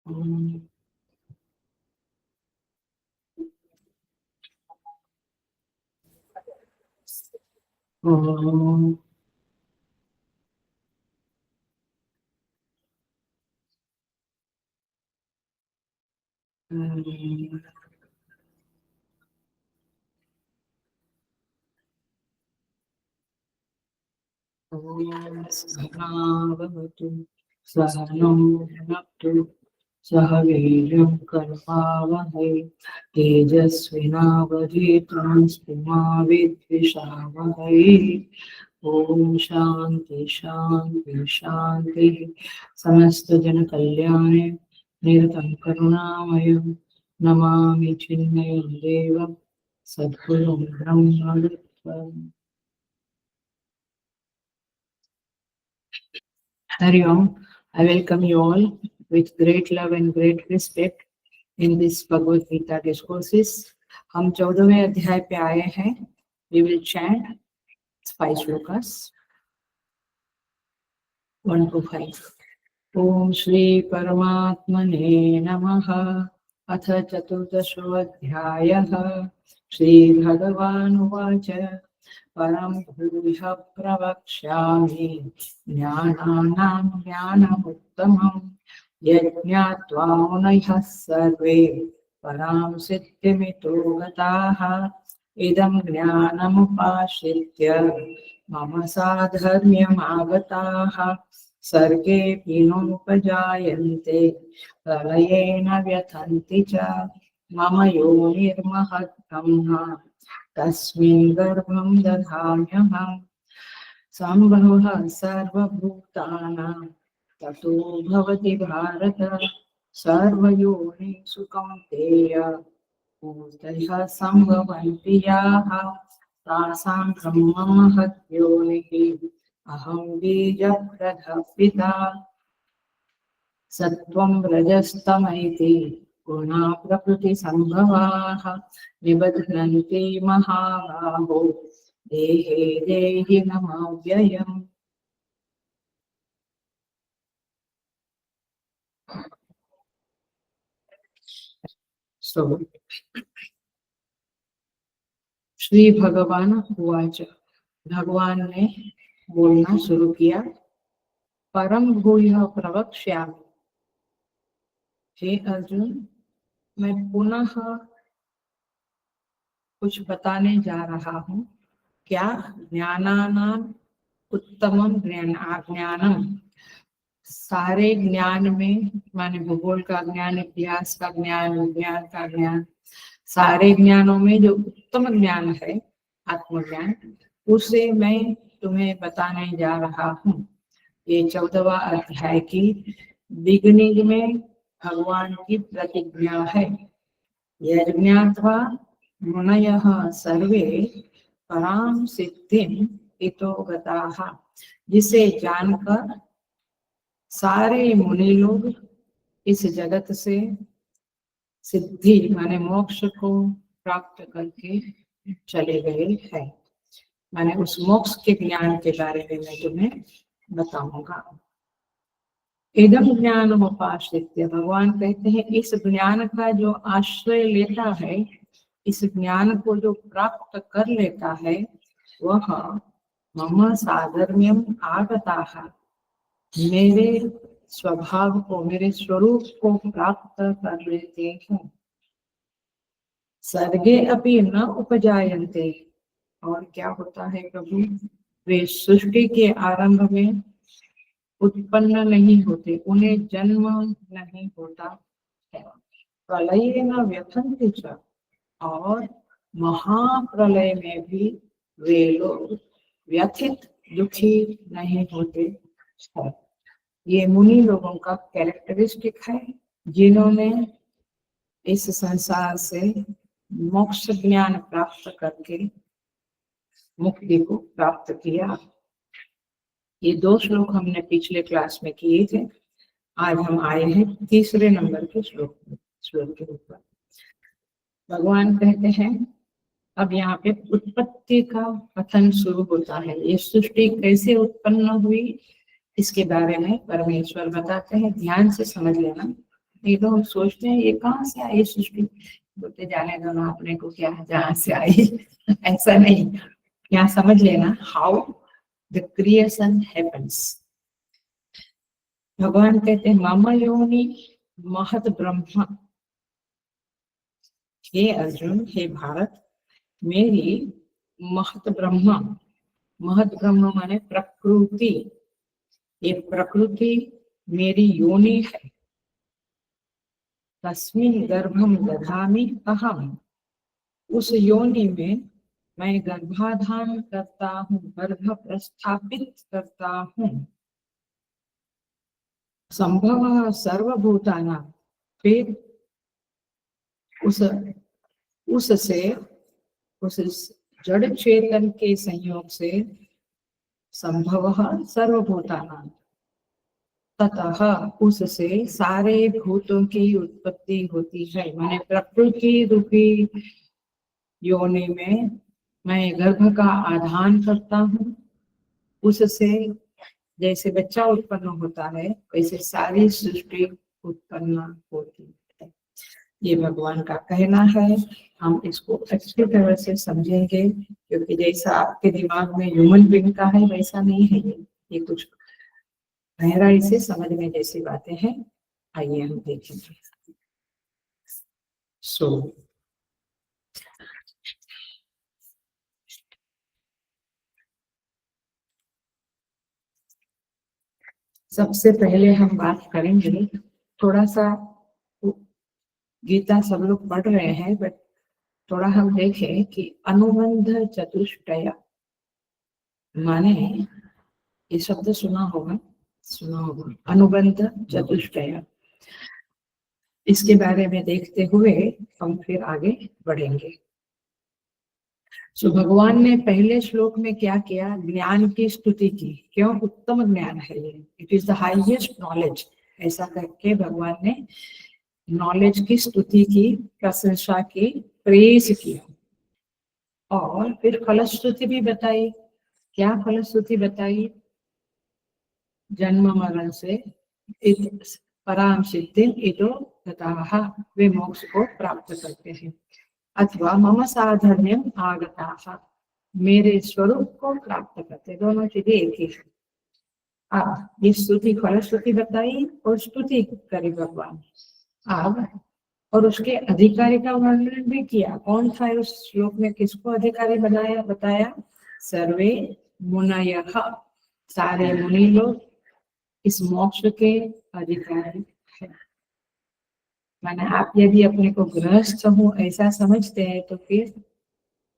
ओम ओम सहनावतु सहनौ भुनक्तु सह वीर्यं करवावहै तेजस्विनावधीतमस्तु मा विद्विषावहै। ओम शांति शांति शांति। समस्त जन कल्याणे निरतं करुणामयं नमामि चिन्मयं देवं सद्गुरुं ब्रह्मविद्वान्। Hari Om. I welcome you all with great love and great respect in this Bhagavad Gita discourses. हम 14वें अध्याय पे आए हैं. We will chant 5 shlokas 1 to 5. ओम श्री परमात्मने नमः. अथ चतुर्दशोऽध्यायः. श्री भगवानुवाच परं भूयः प्रवक्ष्यामि ज्ञानानां ज्ञानमुत्तमं यज्ञात्वा मुनयः सर्वे परां सिद्धिमितो गताः. इदं ज्ञानमुपाश्रित्य मम साधर्म्यमागताः सर्गेऽपि नोपजायन्ते प्रलये न व्यथन्ति च. मम योनिर्महद् ब्रह्म तस्मिन् गर्भं दधाम्यहम्. सम्भवः सर्वभूतानां ततो भवति भारत. सर्वयोनिषु कौन्तेय भूतयः सम्भवन्ति याः तासां ब्रह्ममहद्योनिः अहं बीजप्रदः पिता. सत्त्वं रजस्तम इति गुणा प्रकृतिसम्भवाः निबध्नन्ति महाबाहो देहे देहिनमव्ययम्. So, श्री भगवान उवाच. भगवान ने बोलना शुरू किया. परम भूयः प्रवक्ष्यामि. हे अर्जुन, मैं पुनः कुछ बताने जा रहा हूँ. क्या? ज्ञानानाम उत्तमम ज्ञानम. सारे ज्ञान में माने भूगोल का ज्ञान, इतिहास का ज्ञान, विज्ञान का ज्ञान, सारे ज्ञानों में जो उत्तम ज्ञान है आत्मज्ञान, उसे मैं तुम्हें बताने जा रहा हूँ. ये 14वां अध्याय की बिगनिंग में भगवान की प्रतिज्ञा है. यज्ञात्वा मुनयः सर्वे परां सिद्धिं इतो गताः. जिसे जानकर सारे मुनि लोग इस जगत से सिद्धि माने मोक्ष को प्राप्त करके चले गए हैं. माने उस मोक्ष के ज्ञान के बारे में मैं तुम्हें बताऊंगा. इदम ज्ञानमुपाश्रित्य. भगवान कहते हैं इस ज्ञान का जो आश्रय लेता है, इस ज्ञान को जो प्राप्त कर लेता है, वह मम साधर्म्यम आगताः. मेरे स्वभाव को, मेरे स्वरूप को प्राप्त कर लेते हैं. सर्गे अपि न उपजायन्ते. और क्या होता है प्रभु? वे सृष्टि के आरंभ में उत्पन्न नहीं होते, उन्हें जन्म नहीं होता है. प्रलय न व्यथन्ति च. और महाप्रलय में भी वे लोग व्यथित, दुखी नहीं होते हैं. ये मुनि लोगों का कैरेक्टरिस्टिक है, जिन्होंने इस संसार से मोक्ष ज्ञान प्राप्त करके मुक्ति को प्राप्त किया. ये 2 श्लोक हमने पिछले क्लास में किए थे. आज हम आए हैं तीसरे नंबर के श्लोक के ऊपर. भगवान कहते हैं अब यहाँ पे उत्पत्ति का कथन शुरू होता है. ये सृष्टि कैसे उत्पन्न हुई इसके बारे में परमेश्वर बताते हैं. ध्यान से समझ लेना. ये तो हम सोचते हैं ये कहाँ से आई सृष्टि, बोलते जाने दो ना, अपने को क्या जहाँ से आई। ऐसा नहीं, यहाँ समझ लेना हाउ द क्रिएशन हैपेंस। भगवान कहते हैं मम योनि महत ब्रह्म, हे अर्जुन हे भारत, मेरी महत ब्रह्म, महत ब्रह्म माने प्रकृति, ये प्रकृति मेरी योनि है। तस्मिन् गर्भम दधामि अहम, उस योनि में मैं गर्भाधान करता हूँ, गर्भ प्रस्थापित करता हूँ। संभव सर्वभूतानां, फिर उससे उस जड़ चेतन के संयोग से संभव सर्वभूतानां, ततः उससे सारे भूतों की उत्पत्ति होती है। माने प्रकृति रूपी योनि में मैं गर्भ का आधान करता हूँ, उससे जैसे बच्चा उत्पन्न होता है वैसे सारी सृष्टि उत्पन्न होती है। ये भगवान का कहना है। हम इसको अच्छी तरह से समझेंगे, क्योंकि जैसा आपके दिमाग में ह्यूमन बीइंग का है वैसा नहीं है ये कुछ गहराई से समझने जैसी बातें हैं। आइए हम देखेंगे। सबसे पहले हम बात करेंगे, थोड़ा सा गीता सब लोग पढ़ रहे हैं, बट थोड़ा हम देखें कि अनुबंध चतुष्टय माने, ये शब्द सुना होगा अनुबंध चतुष्टय। इसके बारे में देखते हुए हम फिर आगे बढ़ेंगे। भगवान ने पहले श्लोक में क्या किया, ज्ञान की स्तुति की। क्यों? उत्तम ज्ञान है ये, it is the highest knowledge. ऐसा करके भगवान ने नॉलेज की स्तुति की, प्रशंसा की, प्रेज किया। और फिर फलश्रुति भी बताई। क्या फलश्रुति बताई? जन्म मरण से पराम सिद्धि इतो ततः, वे मोक्ष को प्राप्त करते हैं। अथवा मम साधर्म्यम आगताः, मेरे स्वरूप को प्राप्त करते। दोनों चीजें एक ही है। अब ये स्तुति फलश्रुति बताई और स्तुति करी भगवान। अब और उसके अधिकारी का वर्णन भी किया। कौन था उस श्लोक में, किसको अधिकारी बताया? सर्वे मुनयः, सारे मुनि लोग इस मोक्ष के अधिकारी है। माने आप यदि अपने को गृहस्थ हूँ ऐसा समझते हैं तो फिर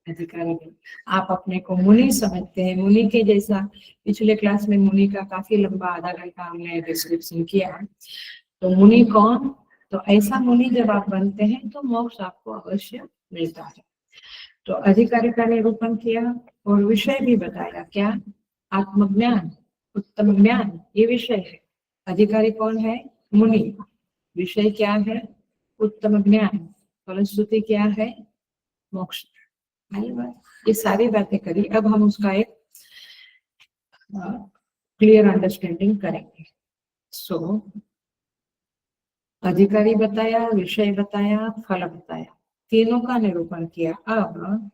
अधिकारी नहीं। आप अपने को मुनि समझते हैं, मुनि के जैसा। पिछले क्लास में मुनि का काफी लंबा आधा घंटा हमने डिस्क्रिप्शन किया। तो मुनि कौन? तो ऐसा मुनि जब आप बनते हैं तो मोक्ष आपको अवश्य मिलता है। तो अधिकारी का निरूपण किया और विषय भी बताया। क्या? आत्मज्ञान, उत्तम ज्ञान, ये विषय है। अधिकारी कौन है? मुनि। विषय क्या है? उत्तम ज्ञान। फलश्रुति क्या है? मोक्ष। ये सारी बातें करी। अब हम उसका एक क्लियर अंडरस्टैंडिंग करेंगे। अधिकारी बताया, विषय बताया, फल बताया, तीनों का निरूपण किया। अब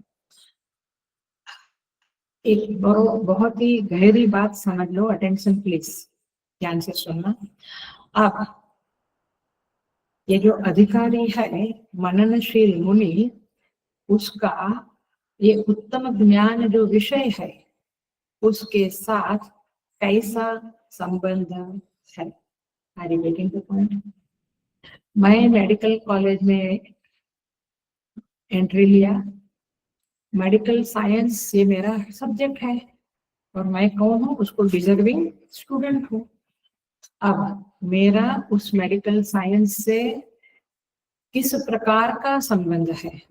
एक बहुत ही गहरी बात समझ लो, अटेंशन प्लीज, ध्यान से सुनना। अब ये जो अधिकारी है, मननशील मुनि, उसका ये उत्तम ज्ञान जो विषय है उसके साथ कैसा संबंध है? आई रिपीटिंग द पॉइंट। मैं मेडिकल कॉलेज में एंट्री लिया, मेडिकल साइंस ये मेरा सब्जेक्ट है और मैं कौन हूँ? उसको डिजर्विंग स्टूडेंट हूँ। अब मेरा उस मेडिकल साइंस से किस प्रकार का संबंध है?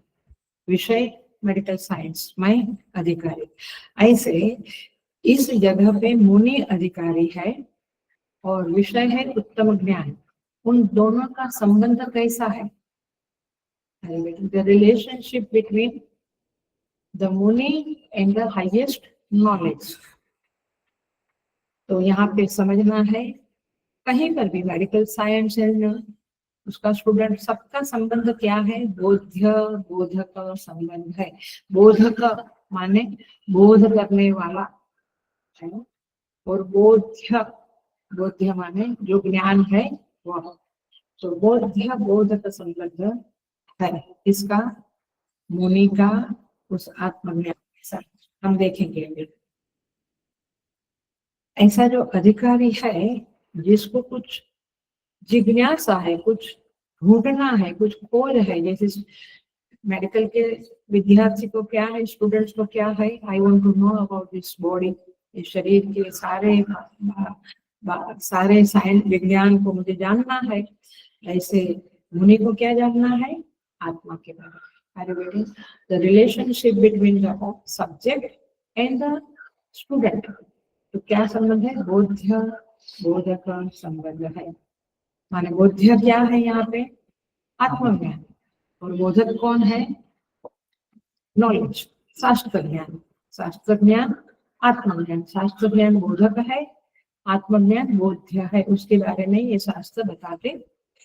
विषय मेडिकल साइंस, मैं अधिकारी। ऐसे इस जगह पे मुनि अधिकारी है और विषय है उत्तम ज्ञान। उन दोनों का संबंध कैसा है? The relationship between the मुनि and the highest knowledge। तो यहाँ पे समझना है, कहीं पर भी मेडिकल साइंस एंड उसका स्टूडेंट, सबका संबंध क्या है? बोध्य बोधक संबंध है। बोधक माने बोध करने वाला है, और बोध्य बोध्य माने जो ज्ञान है वह। तो बोध्य बोधक संबंध है इसका, मुनि का उस आत्मज्ञान के साथ। हम देखेंगे अभी। ऐसा जो अधिकारी है जिसको कुछ जिज्ञासा है, कुछ ढूंढना है, कुछ खोज है, जैसे मेडिकल के विद्यार्थी को क्या है, स्टूडेंट्स को क्या है, I want to know about this body, इस शरीर के सारे साइंस विज्ञान को मुझे जानना है। ऐसे मुनि को क्या जानना है? आत्मा के बारे में। The relationship between the subject and the student. तो क्या संबंध है? बोध्य बोधक संबंध है। माने बोध्य क्या है यहाँ पे? आत्मज्ञान। और बोधक कौन है? नॉलेज, शास्त्र ज्ञान। शास्त्र ज्ञान आत्मज्ञान, शास्त्र ज्ञान बोधक है, आत्मज्ञान बोध्य है। उसके बारे में ये शास्त्र बताते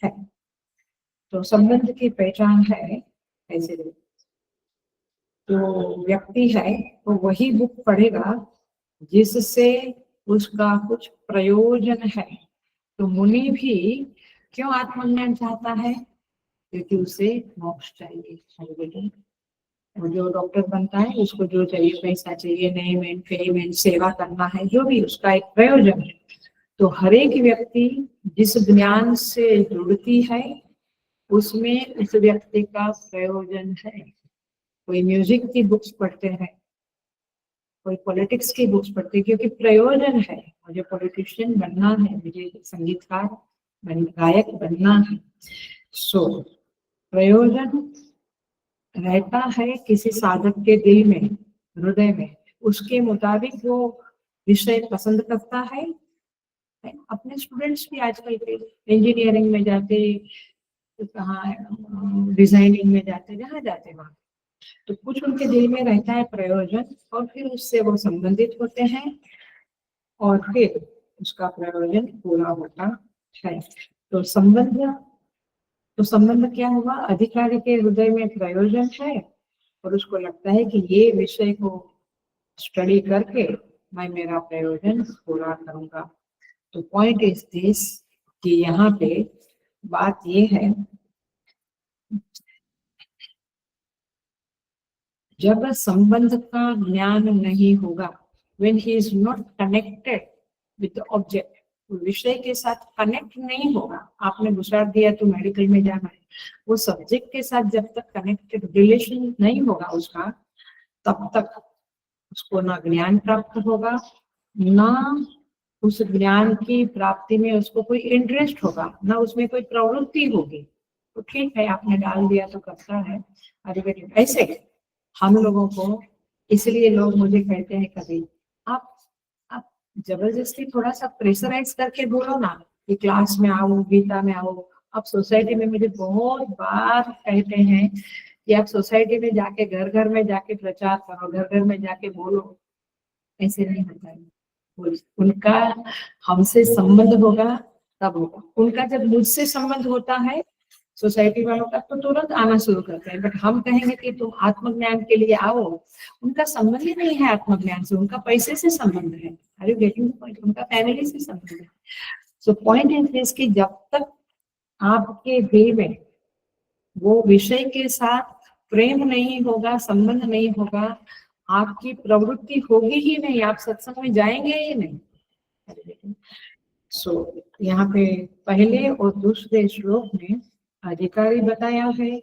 हैं। तो संबंध की पहचान है ऐसे। तो व्यक्ति है वो वही बुक पढ़ेगा जिससे उसका कुछ प्रयोजन है। तो मुनि भी क्यों आत्मज्ञान चाहता है? क्योंकि उसे मोक्ष चाहिए। वो जो डॉक्टर बनता है उसको जो चाहिए, पैसा चाहिए, नेम एंड फेम एंड सेवा करना है, जो भी उसका एक प्रयोजन है। तो हर एक व्यक्ति जिस ज्ञान से जुड़ती है उसमें उस व्यक्ति का प्रयोजन है। कोई म्यूजिक की बुक्स पढ़ते हैं, कोई पॉलिटिक्स की बुक्स पढ़ते हैं, क्योंकि प्रयोजन है। मुझे पॉलिटिशियन बनना है, मुझे संगीतकार गायक बनना है। सो प्रयोजन रहता है किसी साधक के दिल में, हृदय में, उसके मुताबिक वो विषय पसंद करता है। अपने स्टूडेंट्स भी आजकल के इंजीनियरिंग में जाते, कहाँ डिजाइनिंग में जाते, जहाँ जाते वहाँ, तो कुछ उनके दिल में रहता है प्रयोजन, और फिर उससे वो संबंधित होते हैं और फिर उसका प्रयोजन पूरा होता है। तो संबंध क्या हुआ? अधिकारी के हृदय में प्रयोजन है और उसको लगता है कि ये विषय को स्टडी करके मैं मेरा प्रयोजन पूरा करूंगा। तो पॉइंट इज दिस कि यहाँ पे बात ये है, जब संबंध का ज्ञान नहीं होगा, when he is not connected with the object, विषय के साथ कनेक्ट नहीं होगा। आपने गुजरात दिया तो मेडिकल में जाना है, वो सब्जेक्ट के साथ जब तक कनेक्टेड रिलेशन नहीं होगा उसका, तब तक उसको ना ज्ञान प्राप्त होगा, ना उस ज्ञान की प्राप्ति में उसको कोई इंटरेस्ट होगा, ना उसमें कोई प्रवृत्ति होगी। तो ठीक है, आपने डाल दिया तो करता है। ऐसे हम लोगों को, इसलिए लोग मुझे कहते हैं कभी आप जबरदस्ती थोड़ा सा प्रेशराइज करके बोलो ना कि क्लास में आओ, गीता में आओ। आप सोसाइटी में मुझे बहुत बार कहते हैं कि आप सोसाइटी में जाके घर घर में जाके प्रचार करो, घर घर में जाके बोलो। ऐसे नहीं होता है। उनका हमसे संबंध होगा तब होगा। उनका जब मुझसे संबंध होता है सोसाइटी वालों का, तो तुरंत आना शुरू करते हैं। बट हम कहेंगे कि तुम आत्मज्ञान के लिए आओ, उनका संबंध ही नहीं है आत्मज्ञान से, उनका पैसे से संबंध है। Are you getting the point? उनका फैमिली से संबंध है। सो पॉइंट इज दिस कि जब तक आपके दिल में वो विषय के साथ प्रेम नहीं होगा, संबंध नहीं होगा, आपकी प्रवृत्ति होगी ही नहीं, आप सत्संग में जाएंगे ही नहीं। सो यहाँ पे पहले और दूसरे श्लोक में अधिकारी बताया है,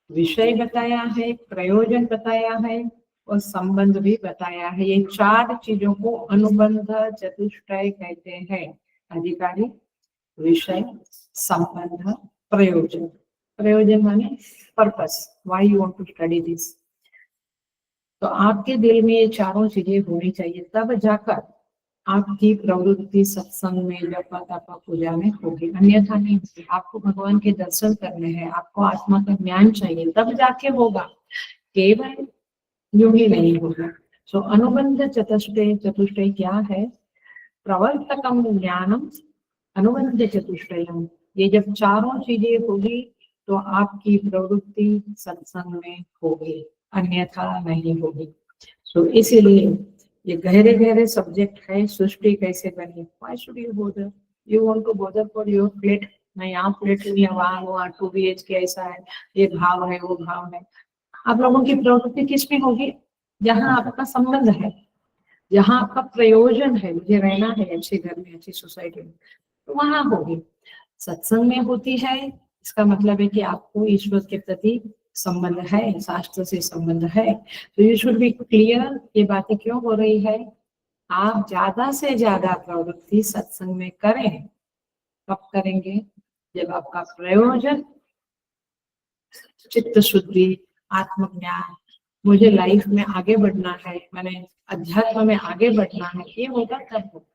विषय बताया है, प्रयोजन बताया है और संबंध भी बताया है। ये चार चीजों को अनुबंध चतुष्टय कहते हैं। अधिकारी, विषय, संबंध, प्रयोजन। प्रयोजन माने purpose, why you want to study this. तो आपके दिल में ये चारों चीजें होनी चाहिए, तब जाकर आपकी प्रवृत्ति सत्संग में, जप तप पूजा में होगी, अन्यथा नहीं होगी। आपको भगवान के दर्शन करने हैं, आपको आत्मा का ज्ञान चाहिए, तब जाके होगा, केवल यूं ही नहीं होगा। सो अनुबंध चतुष्टय, चतुष्टय क्या है? प्रवर्तकम ज्ञानम अनुबंध चतुष्टयम, ये जब चारों चीजें होगी तो आपकी प्रवृत्ति सत्संग में होगी, अन्यथा नहीं होगी। तो इसीलिए ये गहरे गहरे सब्जेक्ट है, सृष्टि कैसे बनी। Why should you bother? You want to bother for your plate? नहीं, यहाँ प्लेट नहीं है, वहाँ 2 BHK ऐसा है, ये भाव है, वो भाव है। आप लोगों की प्रवृत्ति किसमें होगी? जहाँ आपका संबंध है, जहाँ आपका प्रयोजन है, मुझे रहना है अच्छे घर में, अच्छी सोसाइटी में, तो वहां होगी। सत्संग में होती है, इसका मतलब है कि आपको ईश्वर के प्रति संबंध है, शास्त्र से संबंध है। तो यू शुड बी क्लियर, ये बातें क्यों हो रही है। आप ज्यादा से ज्यादा प्रवृत्ति सत्संग में करें। कब करेंगे? जब आपका प्रयोजन चित्त शुद्धि, आत्मज्ञान, मुझे लाइफ में आगे बढ़ना है, मैंने अध्यात्म में आगे बढ़ना है, ये होगा तब होगा।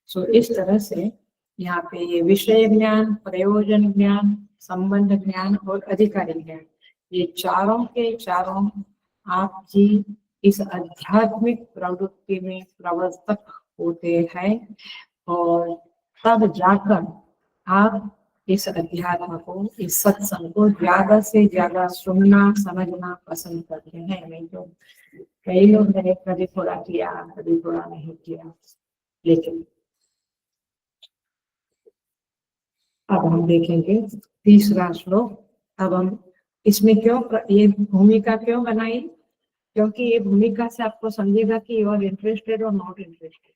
सो इस तरह से यहाँ पे ये विषय ज्ञान, प्रयोजन ज्ञान, संबंध ज्ञान और अधिकारी ज्ञान, ये चारों के चारों आपकी इस आध्यात्मिक प्रवृत्ति में प्रवर्तक होते हैं, और तब जाकर आप इस अध्यात्म को, इस सत्संग को ज्यादा से ज्यादा सुनना समझना पसंद करते हैं। नहीं तो कई लोग हैं, कभी थोड़ा किया, कभी थोड़ा नहीं किया। लेकिन अब हम देखेंगे तीसरा श्लोक। अब हम इसमें क्यों ये भूमिका क्यों बनाई? क्योंकि ये भूमिका से आपको समझेगा कि यू आर इंटरेस्टेड और नॉट इंटरेस्टेड।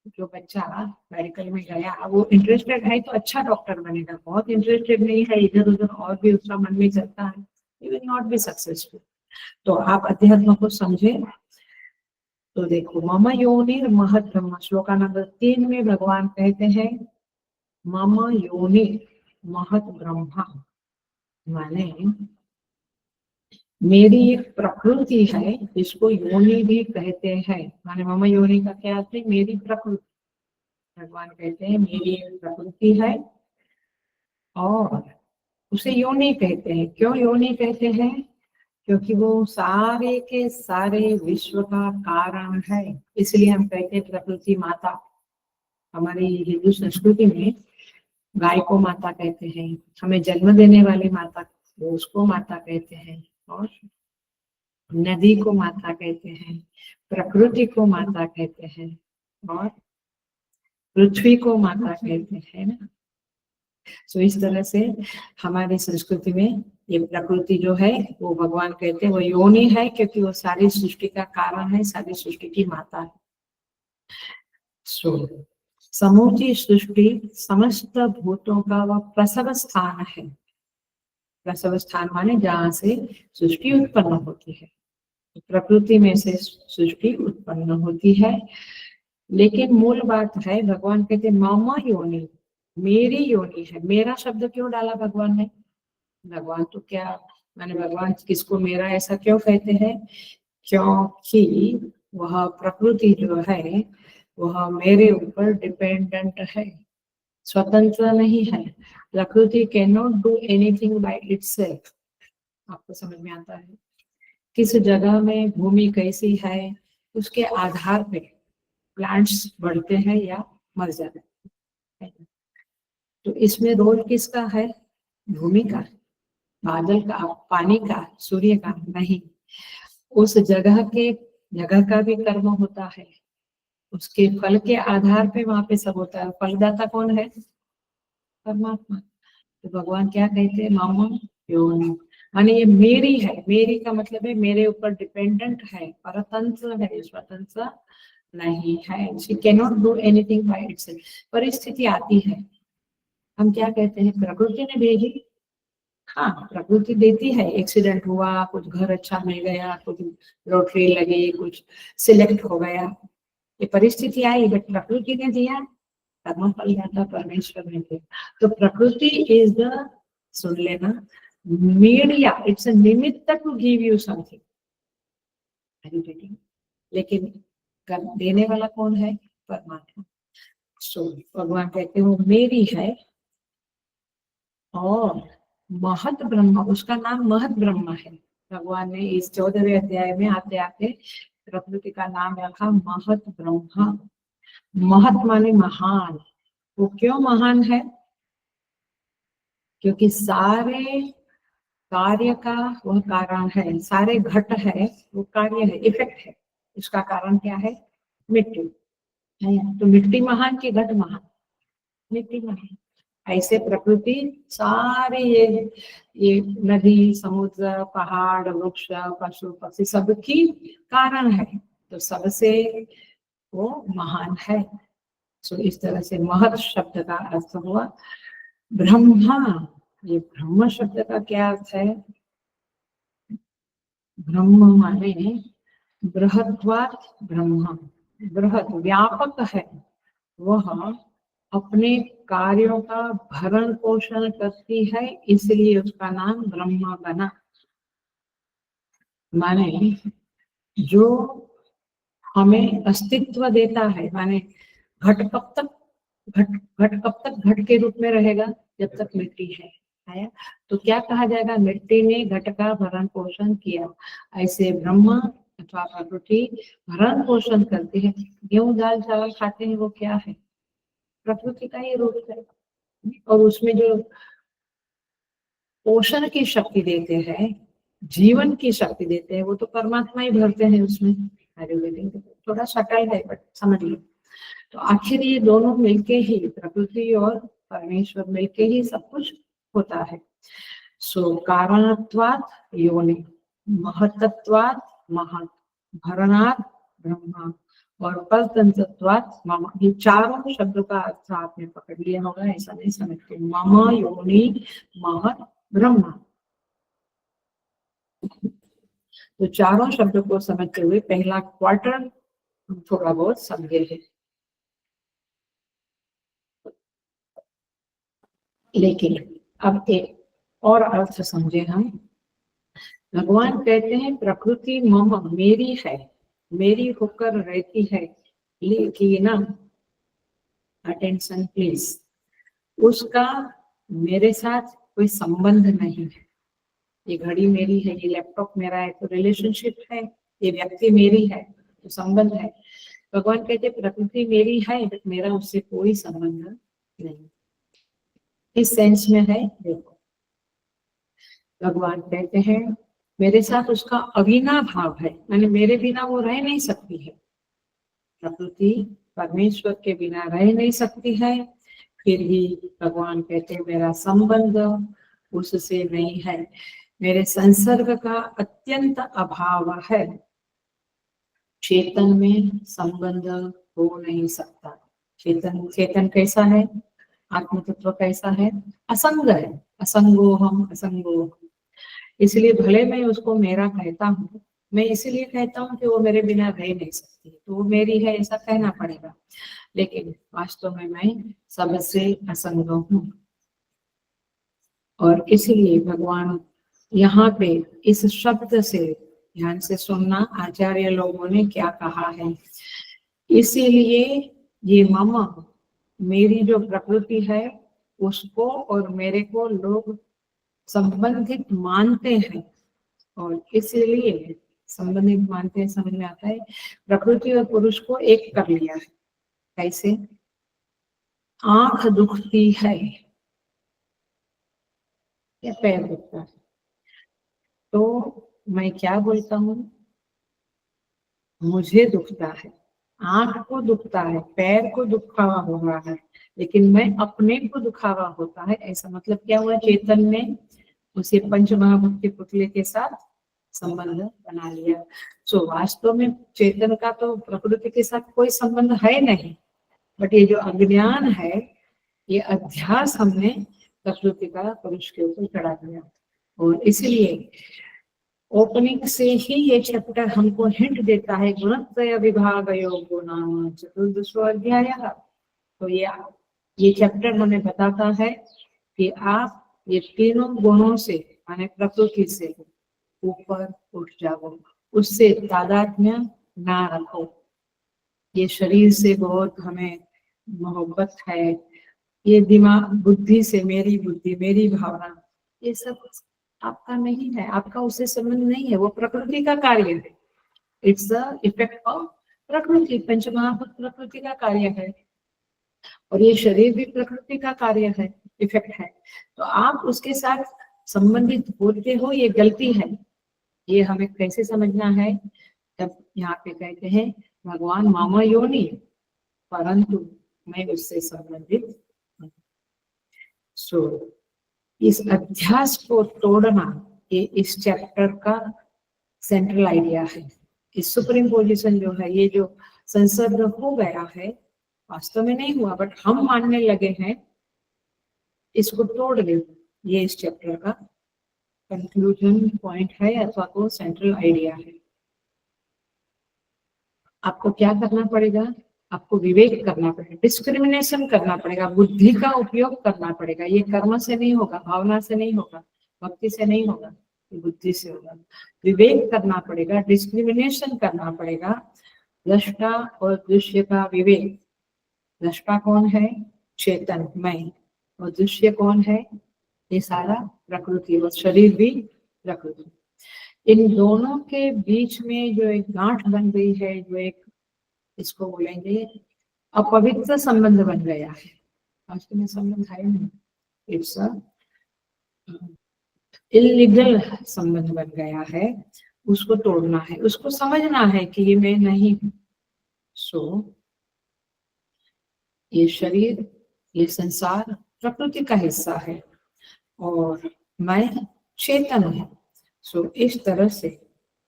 जो बच्चा मेडिकल में गया, वो इंटरेस्टेड है तो अच्छा डॉक्टर बनेगा, बहुत इंटरेस्टेड नहीं है, इधर उधर और भी उसका मन में चलता है, he will not be successful. तो आप अध्यात्म को समझे। तो देखो, मम योनिर महत ब्रह्म, श्लोका नंबर 3 में भगवान कहते हैं मम योनि महत ब्रह्मा, माने मेरी एक प्रकृति है, जिसको योनि भी कहते हैं। माने मम योनि का क्या अर्थ है? मेरी प्रकृति। भगवान कहते हैं मेरी एक प्रकृति है और उसे योनि कहते हैं। क्यों योनि कहते हैं? क्योंकि वो सारे के सारे विश्व का कारण है, इसलिए हम कहते हैं प्रकृति माता। हमारी हिंदू संस्कृति में गाय को माता कहते हैं, हमें जन्म देने वाली माता वो उसको माता कहते हैं, और नदी को माता कहते हैं, प्रकृति को माता कहते हैं, और पृथ्वी को माता कहते हैं ना। तो इस तरह से हमारी संस्कृति में ये प्रकृति जो है वो भगवान कहते हैं वो योनि है, क्योंकि वो सारी सृष्टि का कारण है, सारी सृष्टि की माता है। समूची सृष्टि समस्त भूतों का वह प्रसव स्थान है। प्रसव स्थान माने जहाँ से सृष्टि उत्पन्न होती है। प्रकृति में से सृष्टि उत्पन्न होती है। लेकिन मूल बात है, भगवान कहते मम योनि, मेरी योनि है। मेरा शब्द क्यों डाला भगवान ने? भगवान तो क्या माने, भगवान किसको मेरा ऐसा क्यों कहते हैं? क्योंकि वह प्रकृति जो है वह मेरे ऊपर डिपेंडेंट है, स्वतंत्र नहीं है। प्रकृति can not do anything by itself. आपको समझ में आता है? किस जगह में भूमि कैसी है, उसके आधार पे प्लांट्स बढ़ते हैं या मर जाते हैं। तो इसमें रोल किसका है? भूमि का, बादल का, पानी का, सूर्य का नहीं। उस जगह का भी कर्म होता है, उसके फल के आधार पे वहां पे सब होता है। फलदाता कौन है? परमात्मा। तो भगवान क्या कहते हैं? मम योनि, माने ये मेरी है। मेरी का मतलब है मेरे ऊपर डिपेंडेंट है, परतंत्र है, स्वतंत्र नहीं है। She can not do anything by itself. परिस्थिति आती है, हम क्या कहते हैं? प्रकृति ने भेजी। हाँ, प्रकृति देती है। एक्सीडेंट हुआ, कुछ घर अच्छा मिल गया, कुछ लॉटरी लगी, कुछ सिलेक्ट हो गया, ये परिस्थिति आई, बट प्रकृति ने दिया, कर्म फल जाता परमेश्वर ने दिया। तो प्रकृति इज द, सुन लेना, मीडिया, इट्स अ निमित्त टू गिव यू समथिंग। लेकिन देने वाला कौन है? परमात्मा। सो भगवान कहते हैं वो मेरी है। और महत ब्रह्म, उसका नाम महत ब्रह्म है। भगवान ने इस 14वें अध्याय में आते आते प्रकृति का नाम रखा महत ब्रह्म। महत माने महान। वो क्यों महान है? क्योंकि सारे कार्य का वह कारण है, सारे घट है वो कार्य है, इफेक्ट है। इसका कारण क्या है? मिट्टी है। तो मिट्टी महान की घट महान? मिट्टी महान। ऐसे प्रकृति सारे ये नदी, समुद्र, पहाड़, वृक्ष, पशु पक्षी सबकी कारण है, तो सबसे वो महान है। सो इस तरह से महत् शब्द का अर्थ हुआ ब्रह्मा। ये ब्रह्म शब्द का क्या अर्थ है? ब्रह्म माने बृहद्वात ब्रह्म, बृहद व्यापक है, वह अपने कार्यों का भरण पोषण करती है, इसलिए उसका नाम ब्रह्मा बना। माने जो हमें अस्तित्व देता है, माने घट कब तक घट के रूप में रहेगा? जब तक मिट्टी है। आया? तो क्या कहा जाएगा? मिट्टी ने घट का भरण पोषण किया। ऐसे ब्रह्मा अथवा प्रकृति भरण पोषण करते हैं। गेहूं दाल चावल खाते हैं, वो क्या है? प्रकृति का ही रूप है। और उसमें जो पोषण की शक्ति देते हैं, जीवन की शक्ति देते हैं, वो तो परमात्मा ही भरते हैं उसमें। आयुर्वेदिक थोड़ा सटल है बट समझ लो। तो आखिर ये दोनों मिलके ही, प्रकृति और परमेश्वर मिलके ही सब कुछ होता है। सो कारणत्वात् योनि, महत्त्वात् महत्, भरणात् ब्रह्मा और परतंत्रत्वात् मम। ये चारों शब्दों का अर्थ आपने पकड़ लिया होगा, ऐसा नहीं समझते। मम योनि महत् ब्रह्मा। तो चारों शब्दों को समझते हुए पहला क्वार्टर थोड़ा बहुत समझे हैं, लेकिन अब एक और अर्थ समझे हम। भगवान कहते हैं प्रकृति मम, मेरी है, मेरी होकर रहती है, लेकिन अटेंशन प्लीज, उसका मेरे साथ कोई संबंध नहीं है। ये घड़ी मेरी है, ये लैपटॉप मेरा है, तो रिलेशनशिप है। ये व्यक्ति मेरी है तो संबंध है। भगवान कहते प्रकृति मेरी है बट मेरा उससे कोई संबंध नहीं। इस सेंस में है। देखो भगवान कहते हैं मेरे साथ उसका अविना भाव है, माने मेरे बिना वो रह नहीं सकती है। प्रकृति परमेश्वर के बिना रह नहीं सकती है, फिर भी भगवान कहते हैं मेरा संबंध उससे नहीं है, मेरे संसर्ग का अत्यंत अभाव है। चेतन में संबंध हो नहीं सकता। चेतन कैसा है? आत्म तत्व कैसा है? असंग है। असंगोहम असंगोहम। इसलिए भले मैं उसको मेरा कहता हूँ, मैं इसीलिए कहता हूँ कि वो मेरे बिना रह नहीं सकती, तो वो मेरी है ऐसा कहना पड़ेगा, लेकिन वास्तव में मैं सबसे असंग हूँ। और इसलिए भगवान यहाँ पे इस शब्द से ध्यान से सुनना, आचार्य लोगों ने क्या कहा है। इसीलिए ये मम, मेरी जो प्रकृति है उसको और मेरे को लोग संबंधित मानते हैं, और इसलिए संबंधित मानते हैं, समझ में आता है। प्रकृति और पुरुष को एक कर लिया है। कैसे? आंख दुखती है या पैर दुखता है, तो मैं क्या बोलता हूँ? मुझे दुखता है, आंख को दुखता है, पैर को दुखावा हो रहा है, लेकिन मैं अपने को दुखावा होता है, ऐसा मतलब क्या हुआ? चेतन ने उसे पंच महाभूत के पुतले के साथ संबंध बना लिया। सो वास्तव में चेतन का तो प्रकृति के साथ कोई संबंध है नहीं, बट ये जो अज्ञान है, ये अध्यास हमने प्रकृति का पुरुष के ऊपर चढ़ा दिया। और इसलिए ओपनिंग से ही ये चैप्टर हमको हिंट देता है गुणत्रय विभाग योगो नाम चतुर्दशो अध्याय। तो ये चैप्टर हमें बताता है कि आप ये तीनों गुणों से, माने प्रकृति से ऊपर उठ जाओ, उससे तादात्म्य ना रखो। ये शरीर से बहुत हमें मोहब्बत है, ये दिमाग बुद्धि से मेरी बुद्धि मेरी भावना, ये सब आपका नहीं है, आपका उससे संबंध नहीं है, वो प्रकृति का कार्य है। इट्स द इफेक्ट ऑफ प्रकृति, पंचमहाभूत प्रकृति का कार्य है। और ये शरीर भी प्रकृति का कार्य है, इफेक्ट है। तो आप उसके साथ संबंधित होते हो, ये गलती है। ये हमें कैसे समझना है? तब यहाँ पे कहते हैं भगवान मामा योनि, परंतु मैं उससे संबंधित हूं। सो इस अध्यास को तोड़ना, ये इस चैप्टर का सेंट्रल आइडिया है। इस सुप्रीम पोजीशन जो है, ये जो संसर्ग हो गया है, वास्तव में नहीं हुआ, बट हम मानने लगे हैं, इसको तोड़ दे। ये इस चैप्टर का कंक्लूजन पॉइंट है, अथवा को सेंट्रल आइडिया है। आपको क्या करना पड़ेगा? आपको विवेक करना पड़ेगा, डिस्क्रिमिनेशन करना पड़ेगा, बुद्धि का उपयोग करना पड़ेगा। ये कर्म से नहीं होगा, भावना से नहीं होगा, भक्ति से नहीं होगा, ये बुद्धि से होगा। विवेक करना पड़ेगा, डिस्क्रिमिनेशन करना पड़ेगा। दृष्टा और दृश्य का विवेक। दृष्टा कौन है? चेतन, मैं। और दृश्य कौन है? ये सारा प्रकृति, और शरीर भी प्रकृति। इन दोनों के बीच में जो एक गांठ बन गई है, जो एक, इसको बोलेंगे अपवित्र संबंध बन गया है। वास्तव में संबंध है नहीं, इट्स इलीगल संबंध बन गया है। उसको तोड़ना है, उसको समझना है कि ये मैं नहीं हूँ। सो ये शरीर, ये संसार प्रकृति का हिस्सा है और मैं चेतन हूँ। सो इस तरह से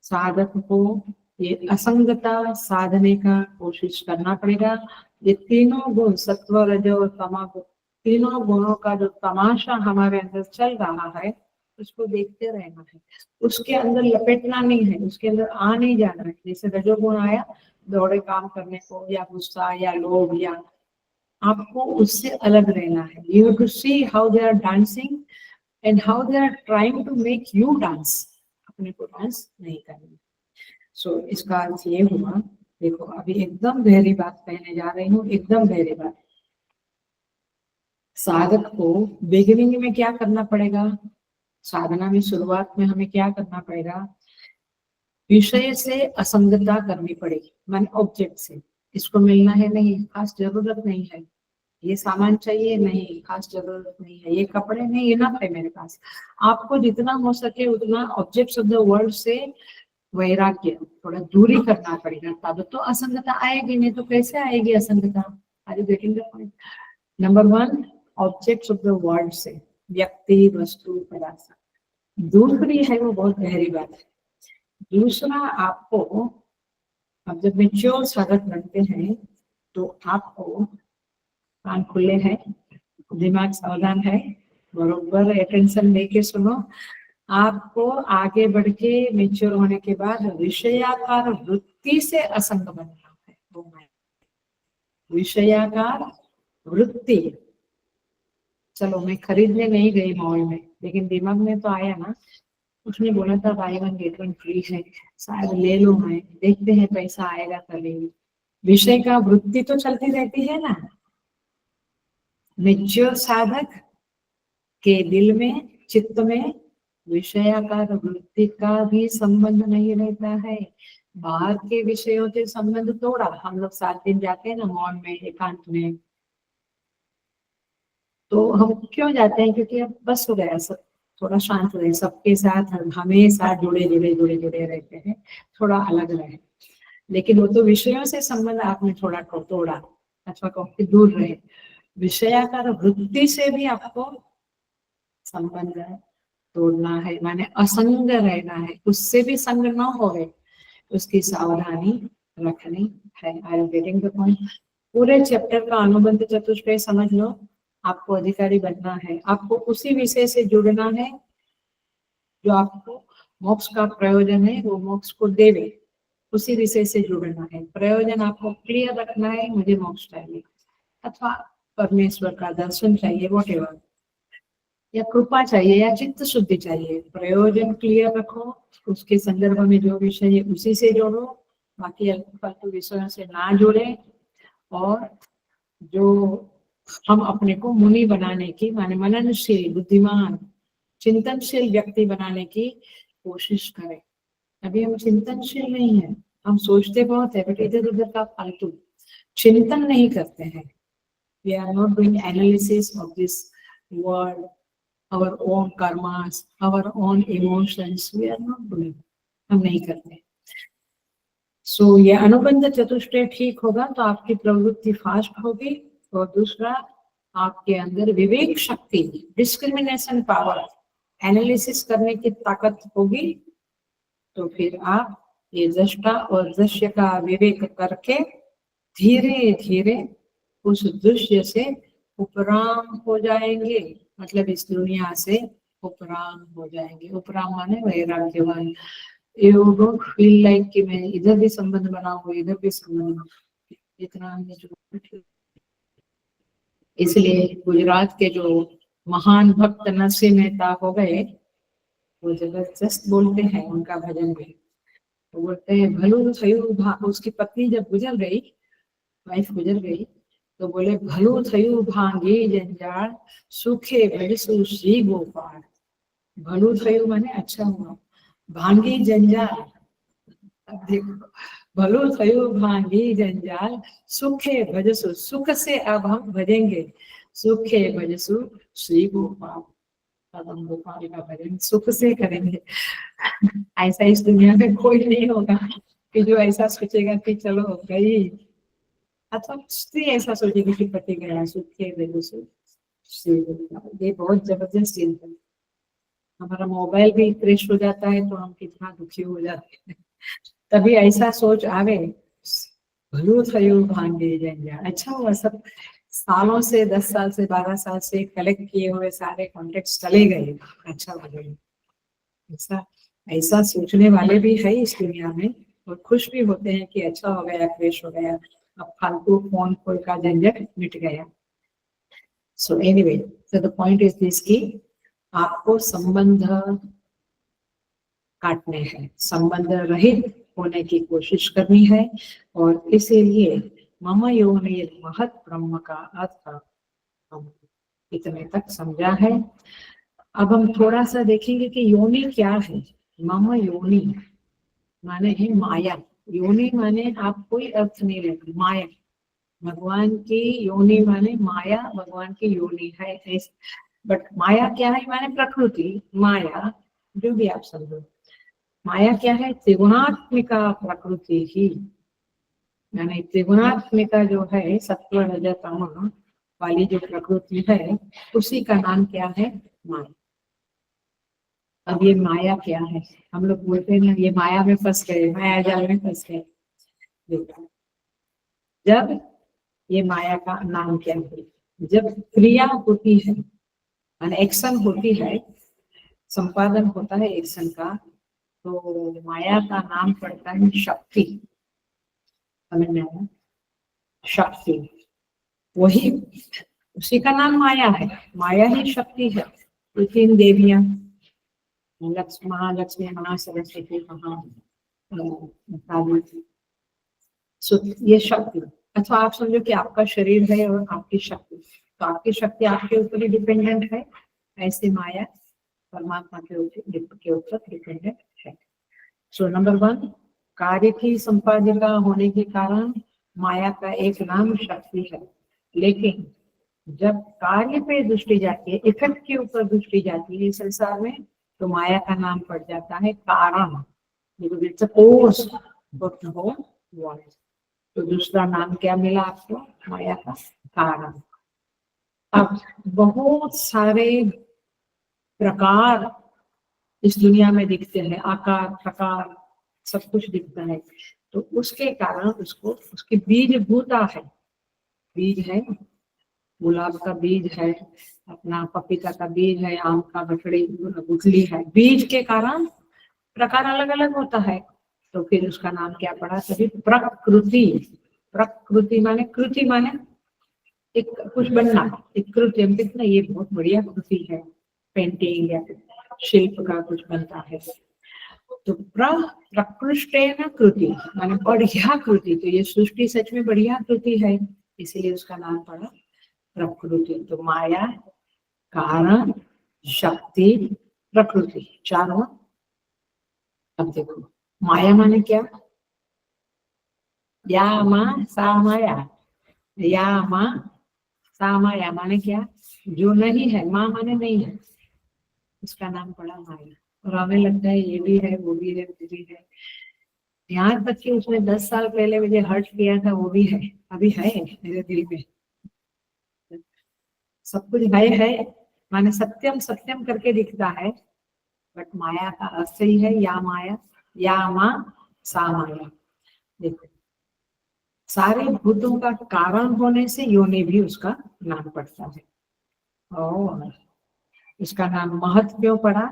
साधक को ये असंगता साधने का कोशिश करना पड़ेगा। ये तीनों गुण, सत्व, रज और तमो, तीनों गुणों का जो तमाशा हमारे अंदर चल रहा है, उसको देखते रहना है। उसके अंदर लपेटना नहीं है, उसके अंदर आ नहीं जाना है। जैसे रजोगुण आया दौड़े काम करने को, या गुस्सा या लोभ, या आपको उससे अलग रहना है। You have to see how they are dancing and how they are trying to make you dance. अपने को डांस नहीं करना। सो इसका अर्थ ये हुआ, देखो अभी एकदम गहरी बात कहने जा रही हूँ, एकदम गहरी बात। साधक को बिगिनिंग में क्या करना पड़ेगा? साधना में शुरुआत में हमें क्या करना पड़ेगा? विषय से असंगता करनी पड़ेगी, मन ऑब्जेक्ट से। इसको मिलना है नहीं, खास जरूरत नहीं है। ये सामान चाहिए नहीं, खास जरूरत नहीं है। ये कपड़े नहीं, इनफ है मेरे पास। आपको जितना हो सके उतना ऑब्जेक्ट्स ऑफ द वर्ल्ड से वैराग्य, थोड़ा दूरी करना पड़ेगा, तब तो असंगता आएगी। नहीं तो कैसे आएगी असंगता? Are you getting the point? Number one, objects of the world से, व्यक्ति, वस्तु, पदार्थ। दूसरी है, वो बहुत गहरी बात है। दूसरा, आपको अब जब मेच्योर साधक बनते हैं तो आपको कान खुले हैं, दिमाग सावधान है, बरोबर अटेंशन लेके सुनो। आपको आगे बढ़ के मेच्योर होने के बाद विषयाकार वृत्ति से असंग बनना है। विषयाकार वृत्ति। चलो मैं खरीदने नहीं गई मॉल में, लेकिन दिमाग में तो आया ना, उसने बोला था by one get one free है, शायद ले लो, मैं देखते हैं पैसा आएगा तभी। विषय का वृत्ति तो चलती रहती है ना। मेच्योर साधक के दिल में, चित्त में विषयाकार वृत्ति का भी संबंध नहीं रहता है। बाहर के विषयों से संबंध तोड़ा। हम लोग 7 दिन जाते हैं ना मौन में, एकांत में, तो हम क्यों जाते हैं? क्योंकि अब बस हो गया, सब थोड़ा शांत रहे, सबके साथ हमेशा जुड़े जुड़े जुड़े जुड़े रहते हैं, थोड़ा अलग रहे। लेकिन वो तो विषयों से संबंध आपने थोड़ा तोड़ा, अथवा काफी दूर रहे। विषयाकार वृत्ति से भी आपको संबंध तोड़ना है, माने असंग रहना है, उससे भी संग न होवे, उसकी सावधानी रखनी है। I am getting the point? पूरे चैप्टर का अनुबंध चतुष्टय समझ लो। आपको अधिकारी बनना है, आपको उसी विषय से जुड़ना है जो आपको मोक्ष का प्रयोजन है, वो मोक्ष को देवे, उसी विषय से जुड़ना है। प्रयोजन आपको क्लियर रखना है, मुझे मोक्ष चाहिए, अथवा परमेश्वर का दर्शन चाहिए, वॉटेवर, या कृपा चाहिए, या चित्त शुद्धि चाहिए। प्रयोजन क्लियर रखो, उसके संदर्भ में जो विषय है उसी से जोड़ो, बाकी फालतू विषयों से ना जोड़े। और जो हम अपने को मुनि बनाने की, माने मननशील, बुद्धिमान, चिंतनशील व्यक्ति बनाने की कोशिश करें। अभी हम चिंतनशील नहीं है, हम सोचते बहुत है, बट इधर उधर का फालतू चिंतन नहीं करते हैं। We are not doing analysis of this world, our own karmas, our own emotions. We are not doing. हम नहीं करते. सो ये अनुबंध चतुष्टय ठीक होगा तो आपकी प्रवृत्ति फास्ट होगी, और दूसरा आपके अंदर विवेक शक्ति, डिस्क्रिमिनेशन पावर, एनालिसिस करने की ताकत होगी, तो फिर आप ये दृष्टा और दृश्य का विवेक करके धीरे धीरे उस दृश्य से उपराम हो जाएंगे, मतलब इस दुनिया से उपराम हो जाएंगे. उपराम माने वैराग्यवान. यू डोंट फील लाइक कि मैं इधर भी संबंध बनाऊं, इधर भी संबंध बनाऊं. इतना जो, इसलिए गुजरात के जो महान भक्त नरसिंह मेहता हो गए, वो जबरदस्त बोलते हैं उनका भजन भी. वो बोलते हैं भलू थयु, उसकी पत्नी जब गुजर गई, वाइफ गुजर गई, तो बोले भलू थयु भांगी जंजाल, सुखे भजसु श्री गोपाल. भलू थयु माने अच्छा हुआ, भांगी जंजाल. अब देखो, भलू थयु भांगी जंजाल, सुखे भजसु, सुख से अब हम भजेंगे, सुखे भजसु श्री गोपाल. अब हम गोपाल का भजन सुख से करेंगे. ऐसा इस दुनिया में कोई नहीं होगा कि जो ऐसा सोचेगा कि चलो गई, अथवा स्त्री ऐसा सोचेगी कि पति गया, सुखे भजसु श्री गोपाल. ये बहुत जबरदस्त चीज है. हमारा मोबाइल भी क्रैश हो जाता है तो हम कितना दुखी हो जाते हैं. तभी ऐसा सोच आवे, भलू थयु भांगे जंजाल. अच्छा हुआ सब सालों से, 10 साल से, 12 साल से कलेक्ट किए हुए सारे कॉन्टेक्ट चले गए. अच्छा हो गया. ऐसा ऐसा सोचने वाले भी है इस दुनिया में, और खुश भी होते हैं कि अच्छा हो गया, क्रैश हो गया, अब फालतू फोन कोई का झंझट मिट गया. So anyway, so the point is this कि आपको संबंध काटने हैं, संबंध रहित होने की कोशिश करनी है. और इसीलिए मम योनिर महत ब्रह्म का अर्थ हम इतने तक समझा है. अब हम थोड़ा सा देखेंगे कि योनि क्या है. मम योनि माने है माया. योनि माने आप कोई अर्थ नहीं लेते, माया. भगवान की योनि माने माया, भगवान की योनि है. बट माया क्या है माने प्रकृति, माया जो भी आप समझो. माया क्या है? त्रिगुणात्मिका प्रकृति ही, यानी त्रिगुणात्मिका जो है, सत्व रज तम वाली जो प्रकृति है, उसी का नाम क्या है? माया. अब ये माया क्या है? हम लोग बोलते हैं ना, ये माया में फंस गए, माया जाल में फंस गए. जब ये माया का नाम क्या है? जब क्रिया होती है, एक्शन होती है, संपादन होता है एक्शन का, तो माया का नाम पड़ता है शक्ति. समझ में आया? शक्ति, वही उसी का नाम माया है. माया ही शक्ति है. तीन देवियां, महालक्ष्मी, महासरस्वती, काली. सो ये शक्ति, अच्छा आप समझो कि आपका शरीर है और आपकी शक्ति, तो आपकी शक्ति आपके ऊपर ही डिपेंडेंट है. ऐसे माया परमात्मा के ऊपर डिपेंडेंट है. सो नंबर 1, कार्य की संपादिका होने के कारण माया का एक नाम शक्ति है. लेकिन जब कार्य पे दृष्टि जाती है, इफेक्ट के ऊपर दृष्टि जाती है संसार में, तो माया का नाम पड़ जाता है कारण. तो दूसरा नाम क्या मिला आपको? माया का कारण. अब बहुत सारे प्रकार इस दुनिया में दिखते हैं, आकार प्रकार सब कुछ दिखता है. तो उसके कारण उसको, उसकी बीज भूता है. बीज है, गुलाब का बीज है, अपना पपीता का बीज है, आम का गुठली है. बीज के कारण प्रकार अलग अलग होता है. तो फिर उसका नाम क्या पड़ा? तभी प्रकृति. प्रकृति माने, कृति माने एक कुछ बनना, एक कृति. हम कितना ये बहुत बढ़िया कृति है, पेंटिंग या शिल्प का कुछ बनता है. तो प्रकृष्टेन कृति माने बढ़िया कृति. तो ये सृष्टि सच में बढ़िया कृति है, इसीलिए उसका नाम पड़ा प्रकृति. तो माया, कारण, शक्ति, प्रकृति, चारों. अब देखो, माया माने क्या? या मा सा माया, या मा सा माया माने क्या, जो नहीं है, माँ माने नहीं है, इसका नाम पड़ा माया। और हमें लगता है ये भी है, वो भी है, वो भी है। यहाँ तक कि उसने 10 साल पहले मुझे हर्ट किया था, वो भी है, अभी है मेरे दिल में। सब कुछ है माने सत्यम सत्यम करके दिखता है, बट माया का अर्थ ही है या माया, या माँ सा माया। देखो, सारे भूतों का कारण होने से योनि भी उसका नाम पड़ता है। और इसका नाम महत् क्यों पड़ा,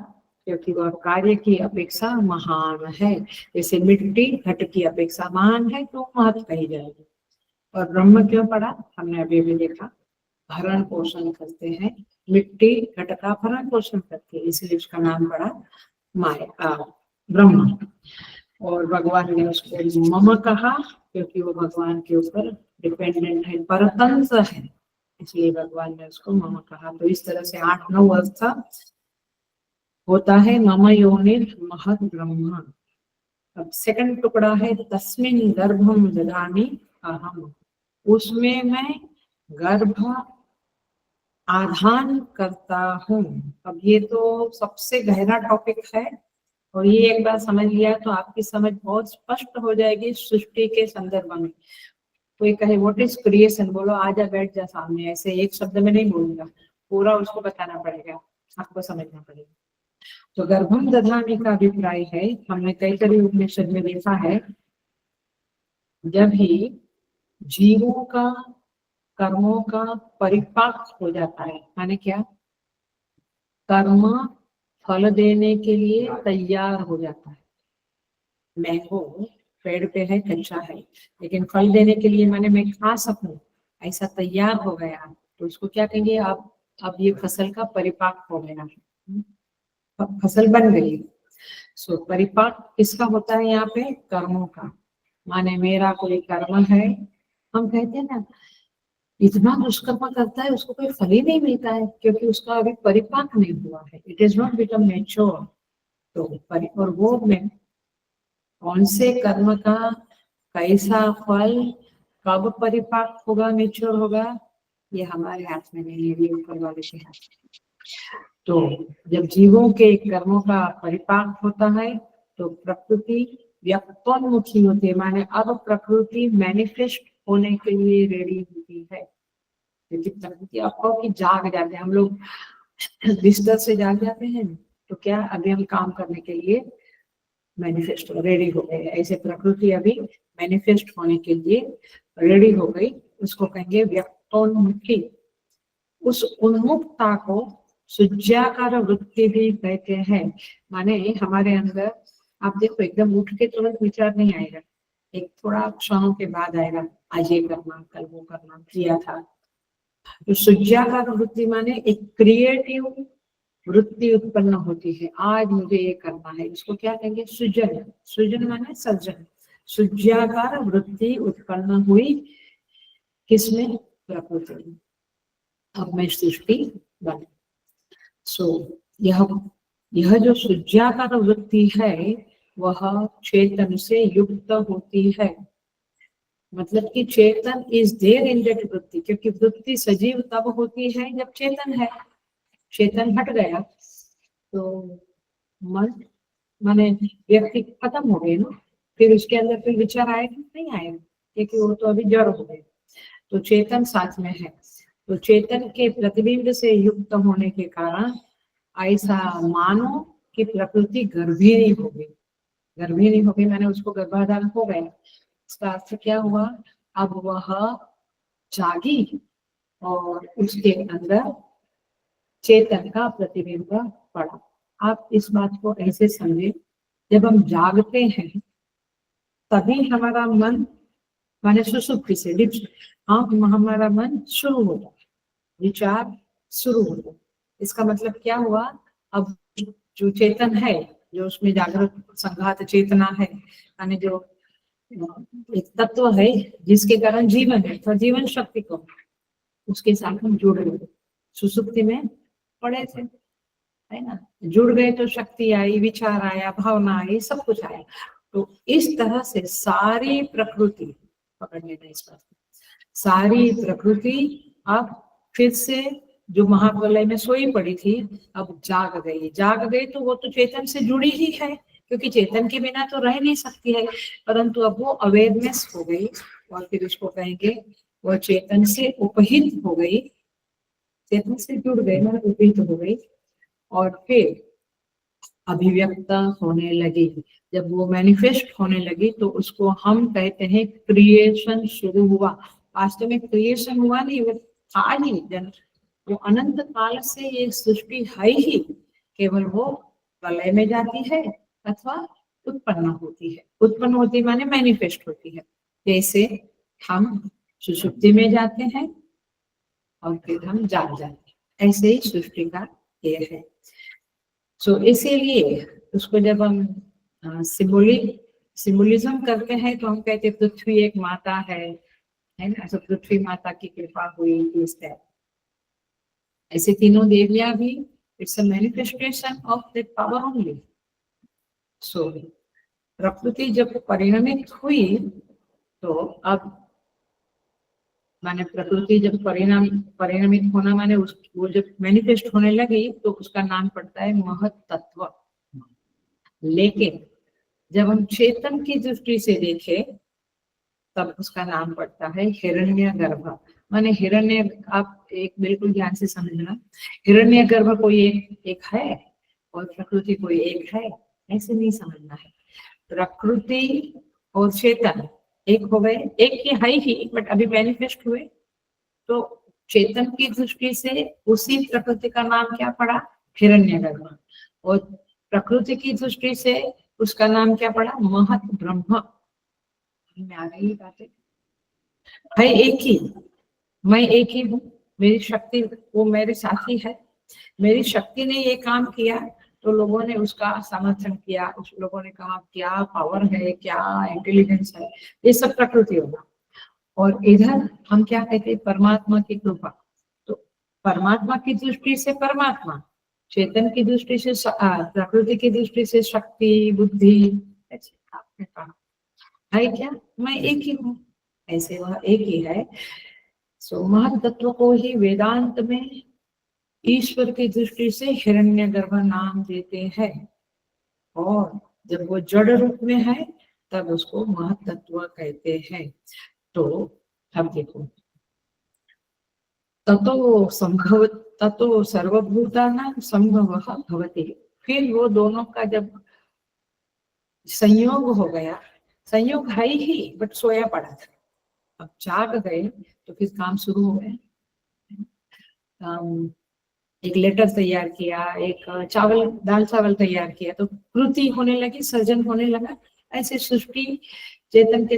क्योंकि वह कार्य की अपेक्षा महान है। जैसे मिट्टी घट की अपेक्षा महान है तो महत् कही जाएगी। और ब्रह्म क्यों पड़ा, हमने अभी भी देखा, भरण पोषण करते हैं, मिट्टी घट का भरण पोषण करती है, इसलिए उसका नाम पड़ा माया, ब्रह्म। और भगवान ने उसको मम कहा क्योंकि वो भगवान के ऊपर डिपेंडेंट है, परतंत्र है, इसलिए भगवान ने उसको मम कहा। तो इस तरह से 8-9 अवस्था होता है मम योनिर महत् ब्रह्म। अब सेकंड टुकड़ा है तस्मिन् गर्भम दधामि अहम, उसमें मैं गर्भ आधान करता हूँ। अब ये तो सबसे गहरा टॉपिक है, और ये एक बार समझ लिया तो आपकी समझ बहुत स्पष्ट हो जाएगी सृष्टि के संदर्भ में। कोई कहे व्हाट इज क्रिएशन, बोलो आजा बैठ जा सामने, ऐसे एक शब्द में नहीं बोलूंगा, पूरा उसको बताना पड़ेगा, आपको समझना पड़ेगा। तो गर्भम दधामि का अभिप्राय है, हमने कई तरह उपनिषद में देखा है, जब ही जीवों का कर्मों का परिपाक हो जाता है, माने क्या, कर्म फल देने के लिए तैयार हो जाता है। मैंगो पेड़ पे है, कच्चा है, लेकिन फल देने के लिए माने मैं खा सकूं ऐसा तैयार हो गया, तो उसको क्या कहेंगे, अब ये फसल का परिपाक हो गया, फसल बन गई। सो परिपाक किसका होता है यहाँ पे, कर्मों का। माने मेरा कोई कर्म है, हम कहते हैं ना इतना दुष्कर्म करता है उसको कोई फल ही नहीं मिलता है, क्योंकि उसका अभी परिपाक नहीं हुआ है, it is not become mature. तो और वो में कौन से कर्म का कैसा फल कब परिपाक होगा, मैच्योर होगा, ये हमारे हाथ में नहीं है, ये ऊपर वाले के हाथ में। तो जब जीवों के कर्मों का परिपाक होता है तो प्रकृति व्यक्तोन्मुखी होती है, माने अब प्रकृति मैनिफेस्ट होने के लिए रेडी होती है। क्योंकि प्रकृति आपको कि जाग जाते हैं हम लोग, बिस्तर से जाग जाते हैं, तो क्या अभी हम काम करने के लिए मैनिफेस्ट रेडी हो गए, ऐसे प्रकृति अभी मैनिफेस्ट होने के लिए रेडी हो गई, उसको कहेंगे व्यक्तोन्मुखी। उस उन्मुखता को सुज्ञाकार वृत्ति भी कहते हैं। माने हमारे अंदर आप देखो एकदम उठ के तुरंत विचार नहीं आएगा, एक थोड़ा क्षणों के बाद आएगा, आज ये करना, कल वो करना, किया था। तो सुज्ञाकार वृत्ति माने एक क्रिएटिव वृत्ति उत्पन्न होती है, आज मुझे ये करना है, इसको क्या कहेंगे, सृजन। सृजन माने सर्जन। सुज्ञाकार वृत्ति उत्पन्न हुई किसमें, प्रकृति में, अब मैं सृष्टि बने। सो यह जो सुज्ञाकार वृत्ति है वह चेतन से युक्त होती है, मतलब कि चेतन इज देयर इन दैट वृत्ति, क्योंकि वृत्ति सजीव तब होती है जब चेतन है। चेतन हट गया तो मन माने व्यक्ति खत्म हो गए ना, फिर उसके अंदर फिर विचार आएगा नहीं आएगा, क्योंकि वो तो अभी जड़ हो गए। तो चेतन साथ में है, तो चेतन के प्रतिबिंब से युक्त होने के कारण ऐसा मानो कि प्रकृति गर्भीणी हो गई। गर्भीणी हो गई मैंने उसको गर्भाधान हो गया, इसका अर्थ क्या हुआ, अब वह जागी और उसके अंदर चेतन का प्रतिबिंब पड़ा। आप इस बात को ऐसे समझे, जब हम जागते हैं तभी हमारा मन माने सुसुप्ति से हमारा मन शुरू होता है, विचार शुरू होता है। इसका मतलब क्या हुआ, अब जो चेतन है, जो उसमें जागृत संघात चेतना है, यानी जो एक तत्व है जिसके कारण जीवन है, तो जीवन शक्ति को उसके साथ हम जुड़ गए, सुसुप्ति में पड़े थे, है ना, जुड़ गए तो शक्ति आई, विचार आया, भावना आई, सब कुछ आया। तो इस तरह से सारी प्रकृति, पकड़ लेना इस बात को, सारी प्रकृति अब फिर से जो महाप्रलय में सोई पड़ी थी अब जाग गई तो वो तो चेतन से जुड़ी ही है, क्योंकि चेतन के बिना तो रह नहीं सकती है, परंतु अब वो अवेयरनेस हो गई और फिर उसको कहेंगे वो चेतन से उपहित हो गई, चेतन से जुड़ गई मतलब उपहित हो गई और फिर अभिव्यक्त होने लगी। जब वो मैनिफेस्ट होने लगी तो उसको हम कहते हैं क्रिएशन शुरू हुआ। वास्तव में क्रिएशन हुआ नहीं, वो था ही, वो अनंत काल से ये सृष्टि है ही, केवल वो प्रलय में जाती है अथवा उत्पन्न होती माने मैनिफेस्ट होती है। जैसे हम सुषुप्ति में जाते हैं और फिर हम जाग जाते हैं, ऐसे ही सृष्टि का ये है। सो इसीलिए उसको जब हम सिम्बोलिज्म करते हैं तो हम कहते हैं पृथ्वी एक माता है ना, तो पृथ्वी माता की कृपा हुई इस तरह। ऐसे तीनों देवियां भी it's a manifestation of that power only. So प्रकृति जब परिणमित हुई तो अब माने प्रकृति जब परिणमित होना माने वो जब मैनिफेस्ट होने लगी तो उसका नाम पड़ता है महत तत्व। लेकिन जब हम चेतन की दृष्टि से देखें तब उसका नाम पड़ता है हिरण्यगर्भ। माने हिरण्य, आप एक बिल्कुल ध्यान से समझना, हिरण्यगर्भ कोई एक है और प्रकृति कोई एक है, ऐसे नहीं समझना है। प्रकृति और चेतन एक हो गए, एक ही है ही, बट अभी मैनिफेस्ट हुए तो चेतन की दृष्टि से उसी प्रकृति का नाम क्या पड़ा, हिरण्यगर्भ, और प्रकृति की दृष्टि से उसका नाम क्या पड़ा, महत ब्रह्म। में आ रही बातें, है एक ही, मैं एक ही हूँ, मेरी शक्ति वो मेरे साथी है, मेरी शक्ति ने ये काम किया तो लोगों ने उसका समर्थन किया, उस लोगों ने कहा क्या पावर है, क्या इंटेलिजेंस है, ये सब प्रकृति होगा। और इधर हम क्या कहते हैं, परमात्मा की कृपा। तो परमात्मा की दृष्टि से परमात्मा, चेतन की दृष्टि से प्रकृति की दृष्टि से शक्ति बुद्धि, ऐसे आपने कहा है क्या, मैं एक ही हूँ, ऐसे वह एक ही है। सो महत तत्व को ही वेदांत में ईश्वर की दृष्टि से हिरण्यगर्भ नाम देते हैं, और जब वो जड़ रूप में है तब उसको महत तत्व कहते हैं। तो अब देखो, ततो सर्वभूतानां संभवः भवति, फिर वो दोनों का जब संयोग हो गया, संयोग है ही बट सोया पड़ा था, अब जाग गए तो फिर काम शुरू हो गया। एक लेटर तैयार किया, एक दाल चावल तैयार किया, तो कृति होने लगी, सर्जन होने लगा। ऐसे सृष्टि चेतन के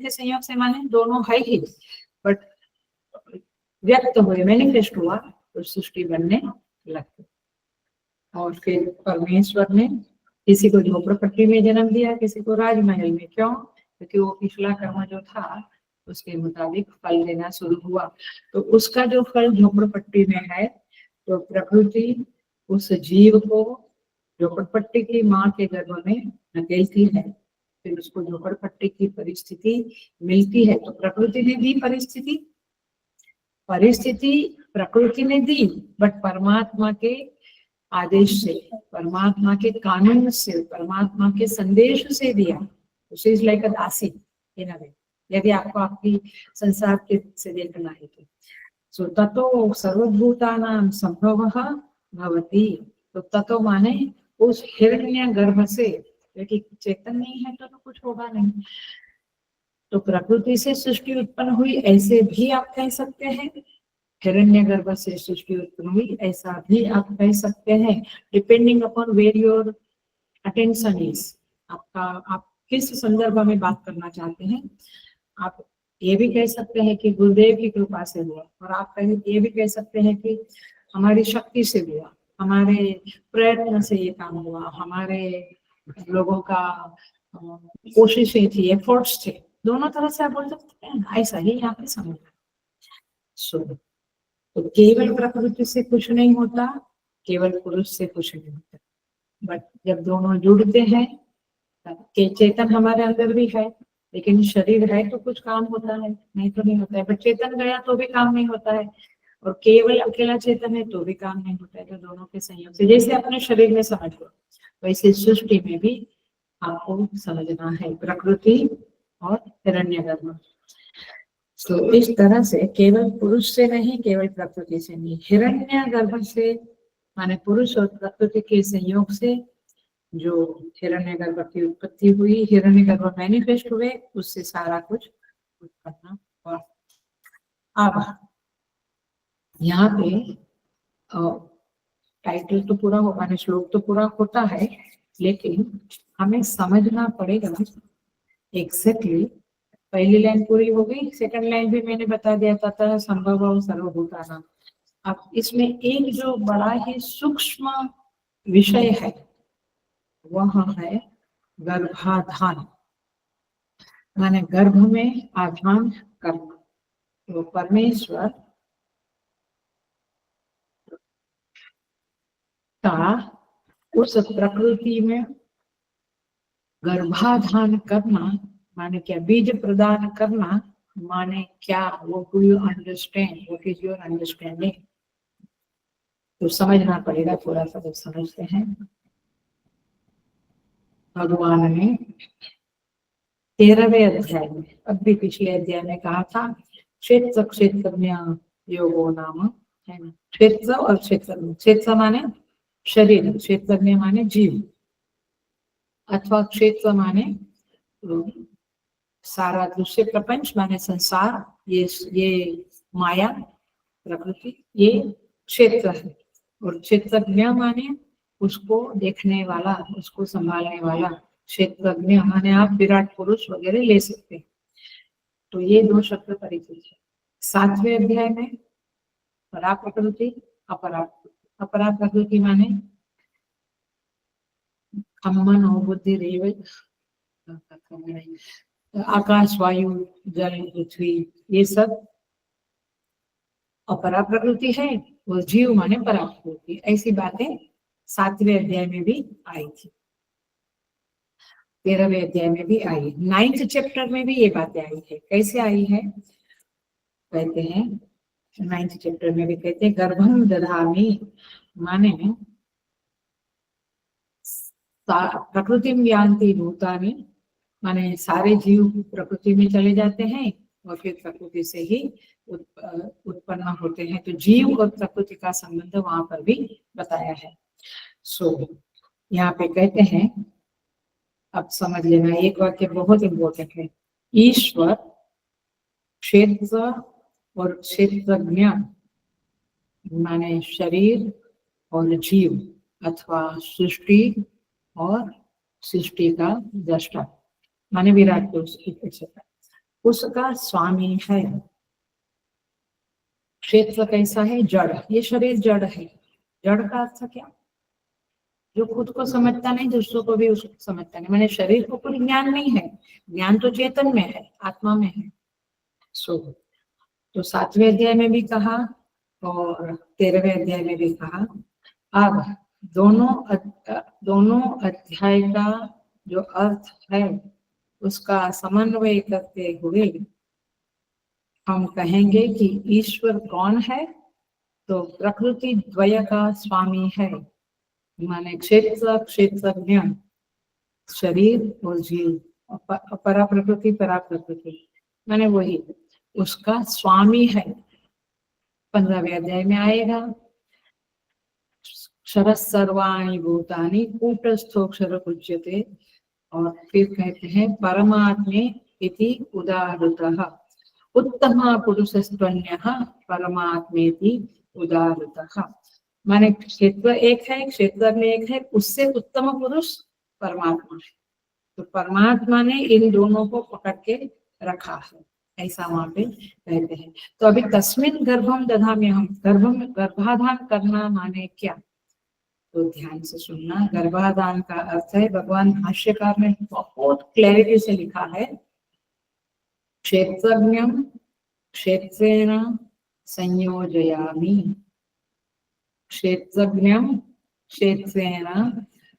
संयोग से माने दोनों है ही, बट व्यक्त हुए, मैनिफेस्ट हुआ तो सृष्टि बनने लगी। और फिर परमेश्वर ने किसी को झोपड़पट्टी में जन्म दिया, किसी को राजमहल में। क्यों? क्योंकि वो पिछला कर्म जो था उसके मुताबिक फल देना शुरू हुआ, तो उसका जो फल झोपड़पट्टी में है, तो प्रकृति उस जीव को झोपड़पट्टी की माँ के गर्भ में धकेलती है, फिर उसको झोपड़पट्टी की परिस्थिति मिलती है। तो प्रकृति ने दी परिस्थिति प्रकृति ने दी, बट परमात्मा के आदेश से, परमात्मा के कानून से, परमात्मा के संदेश से दिया। शी इज लाइक अ दासी इन अ वे, यदि आपको आपकी संसार के से देखना है तो। सो ततो सर्वभूतानां संभवः भवति, तो ततो माने उस हिरण्य गर्भ से, क्योंकि चेतन नहीं है तो कुछ होगा नहीं। तो प्रकृति से सृष्टि उत्पन्न हुई ऐसे भी आप कह सकते हैं, हिरण्यगर्भ से सृष्टि उत्पन्न हुई ऐसा भी आप कह सकते हैं, depending upon where your attention is. आप किस संदर्भ में बात करना चाहते हैं। आप ये भी कह सकते हैं कि गुरुदेव की कृपा से हुआ, और आप ये भी कह सकते हैं कि हमारी शक्ति से हुआ, हमारे प्रयत्न से ये काम हुआ, हमारे लोगों का कोशिशें थी, एफर्ट्स थे, दोनों तरह से आप बोल सकते हैं। ऐसा ही यहाँ पे समझना। तो केवल प्रकृति से कुछ नहीं होता, केवल पुरुष से कुछ नहीं होता, बट जब दोनों जुड़ते हैं, के चेतन हमारे अंदर भी है, लेकिन शरीर है तो कुछ काम होता है, नहीं तो नहीं होता है, बट चेतन गया तो भी काम नहीं होता है। और केवल अकेला चेतन है तो भी काम नहीं होता है। तो दोनों के संयोग से, जैसे अपने शरीर में समझ लो, वैसे सृष्टि में भी आपको समझना है, प्रकृति और हिरण्यगर्भ। तो इस तरह से केवल पुरुष से नहीं, केवल प्रकृति से नहीं, हिरण्यगर्भ से माने पुरुष और प्रकृति के संयोग से जो हिरण्यगर्भ की उत्पत्ति हुई, हिरण्यगर्भ मैनिफेस्ट हुए, उससे सारा कुछ उत्पन्न हुआ। अब यहाँ पे टाइटल तो पूरा होगा ना, श्लोक तो पूरा होता है, लेकिन हमें समझना पड़ेगा एग्जैक्टली। पहली लाइन पूरी हो गई, सेकंड लाइन भी मैंने बता दिया था, ततः संभव सर्वभूतानां। अब इसमें एक जो बड़ा ही सूक्ष्म विषय है वह है गर्भाधान, माने गर्भ में आधान करना। तो परमेश्वर का उस प्रकृति में गर्भाधान करना माने क्या, बीज प्रदान करना माने क्या, वो do you understand, what is your understanding? तो समझना पड़ेगा, थोड़ा सा जब समझते हैं। भगवान ने 13वें अध्याय में, अब भी पिछले अध्याय में कहा था, क्षेत्र क्षेत्रज्ञ योगो नाम, है ना, क्षेत्र और क्षेत्र, क्षेत्र माने शरीर, क्षेत्रज्ञ माने जीव, अथवा क्षेत्र माने सारा दृश्य प्रपंच माने संसार, ये माया प्रकृति, ये क्षेत्र है। और क्षेत्रज्ञ माने उसको देखने वाला, उसको संभालने वाला। क्षेत्रज्ञ माने आप विराट पुरुष वगैरह ले सकते हैं। तो ये दो शब्द परिचित है। 7वें अध्याय में परा प्रकृति, अपरा, अपरा प्रकृति माने खम्मन और बुद्धि रेव, आकाश वायु जल पृथ्वी, ये सब अपरा प्रकृति है। वो जीव माने परा प्रकृति। ऐसी बातें 7वें अध्याय में भी आई थी, 13वें अध्याय में भी आई, 9th चैप्टर में भी ये बातें आई है। कैसे आई है? कहते हैं 9th चैप्टर में भी कहते हैं, गर्भम दधामि माने प्रकृति यान्ति भूतानि, माने सारे जीव प्रकृति में चले जाते हैं और फिर प्रकृति से ही उत्पन्न होते हैं। तो जीव और प्रकृति का संबंध वहां पर भी बताया है। सो यहाँ पे कहते हैं, अब समझ लेना, एक वाक्य बहुत इंपॉर्टेंट है, ईश्वर क्षेत्र और क्षेत्रज्ञ माने शरीर और जीव अथवा सृष्टि और सृष्टि का दृष्टा माने विराट पुरुष, उसका स्वामी है। क्षेत्र कैसा है? जड़, ये शरीर जड़ है। जड़ का अर्थ क्या? जो खुद को समझता नहीं, दूसरों को भी उसको समझता नहीं, मैंने शरीर को कोई ज्ञान नहीं है, ज्ञान तो चेतन में है, आत्मा में है। सो तो 7वें अध्याय में भी कहा और 13वें अध्याय में भी कहा। अब दोनों अध्याय का जो अर्थ है उसका समन्वय करते हुए हम कहेंगे कि ईश्वर कौन है? तो प्रकृति द्वय का स्वामी है, माने क्षेत्र क्षेत्रज्ञ, शरीर और जीव, परा प्रकृति परा प्रकृति माने वही उसका स्वामी है। 15वें अध्याय में आएगा, क्षर सर्वाणि भूतानि कूटस्थोक्षर उच्यते, और फिर कहते हैं परमात्मे इति उदाहृतः, उत्तम पुरुषस्त्वन्यः परमात्मेति उदाहृतः, माने क्षेत्र एक है, क्षेत्र में एक है, उससे उत्तम पुरुष परमात्मा है। तो परमात्मा ने इन दोनों को पकड़ के रखा है, ऐसा वहां पे कहते हैं। तो अभी तस्मिन् गर्भम दधाम्यहम्, गर्भाधान करना माने क्या? तो ध्यान से सुनना। गर्भाधान का अर्थ है, भगवान भाष्यकार ने बहुत क्लैरिटी से लिखा है, क्षेत्रज्ञं क्षेत्रेण संयोजयामि, क्षेत्रज्ञं क्षेत्रेण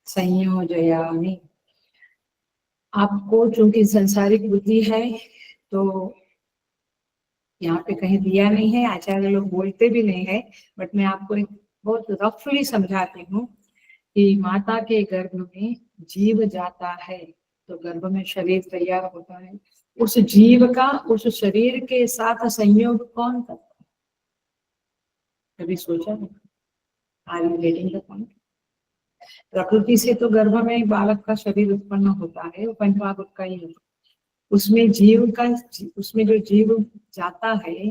संयोजयामि। आपको चूंकि संसारिक बुद्धि है तो यहाँ पे कहीं दिया नहीं है, आचार्य लोग बोलते भी नहीं है, बट मैं आपको एक बहुत रफली समझाती हूँ कि माता के गर्भ में जीव जाता है तो गर्भ में शरीर तैयार होता है। उस जीव का उस शरीर के साथ संयोग कौन करता है? कभी सोचा है? Are you getting the point? प्रकृति से तो गर्भ में बालक का शरीर उत्पन्न होता है, वो पंचमहाभूत का ही होता है। उसमें जीव का, उसमें जो जीव जाता है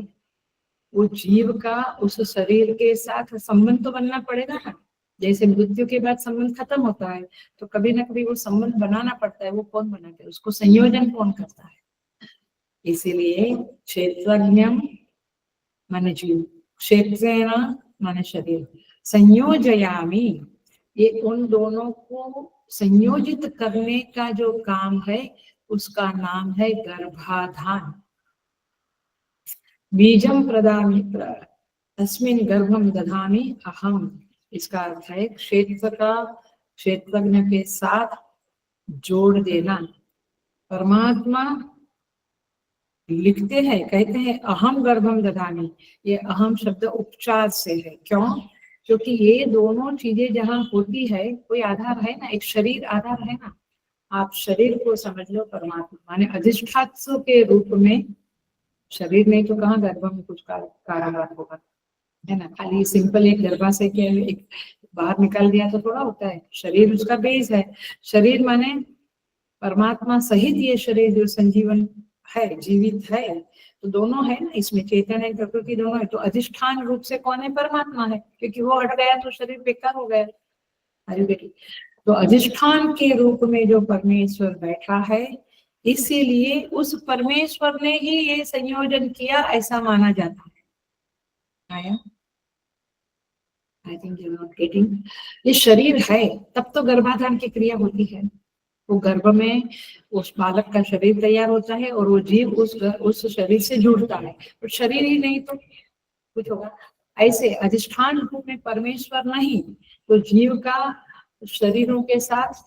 वो जीव का उस शरीर के साथ संबंध तो बनना पड़ेगा ना। जैसे मृत्यु के बाद संबंध खत्म होता है तो कभी ना कभी वो संबंध बनाना पड़ता है। वो कौन बनाता है? उसको संयोजन कौन करता है? इसीलिए क्षेत्रज्ञम माने जीव, क्षेत्रेण माने शरीर, संयोजयामी, ये उन दोनों को संयोजित करने का जो काम है उसका नाम है गर्भाधान। बीजम प्रदामी तस्मिन् गर्भम दधामी अहम, इसका अर्थ है क्षेत्र का क्षेत्रज्ञ के साथ जोड़ देना। परमात्मा लिखते हैं, कहते हैं अहम गर्भम दधामी, ये अहम शब्द उपचार से है। क्यों? क्योंकि ये दोनों चीजें जहाँ होती है कोई आधार है ना, एक शरीर आधार है ना। आप शरीर को समझ लो परमात्मा माने अधिष्ठात्र के रूप में, शरीर नहीं तो कहाँ गर्भ में कुछ कारागार होगा, है ना। खाली सिंपल एक गर्भाशय के एक बाहर निकाल दिया तो थोड़ा होता है। शरीर उसका बेस है। शरीर माने परमात्मा सहित ये शरीर जो संजीवन है, जीवित है, तो दोनों है ना इसमें, चेतन है प्रकृति दोनों है। तो अधिष्ठान रूप से कौन है? परमात्मा है, क्योंकि वो हट गया तो शरीर बेकार हो गया। अरे बेटी, तो अधिष्ठान के रूप में जो परमेश्वर बैठा है, इसीलिए उस परमेश्वर ने ही ये संयोजन किया ऐसा माना जाता है। आया? I think you not getting. ये शरीर है तब तो गर्भाधान की क्रिया होती है। वो गर्भ में उस बालक का शरीर तैयार होता है और वो जीव उस शरीर से जुड़ता है। तो शरीर ही नहीं तो कुछ होगा। ऐसे अधिष्ठान रूप में परमेश्वर नहीं तो जीव का शरीरों के साथ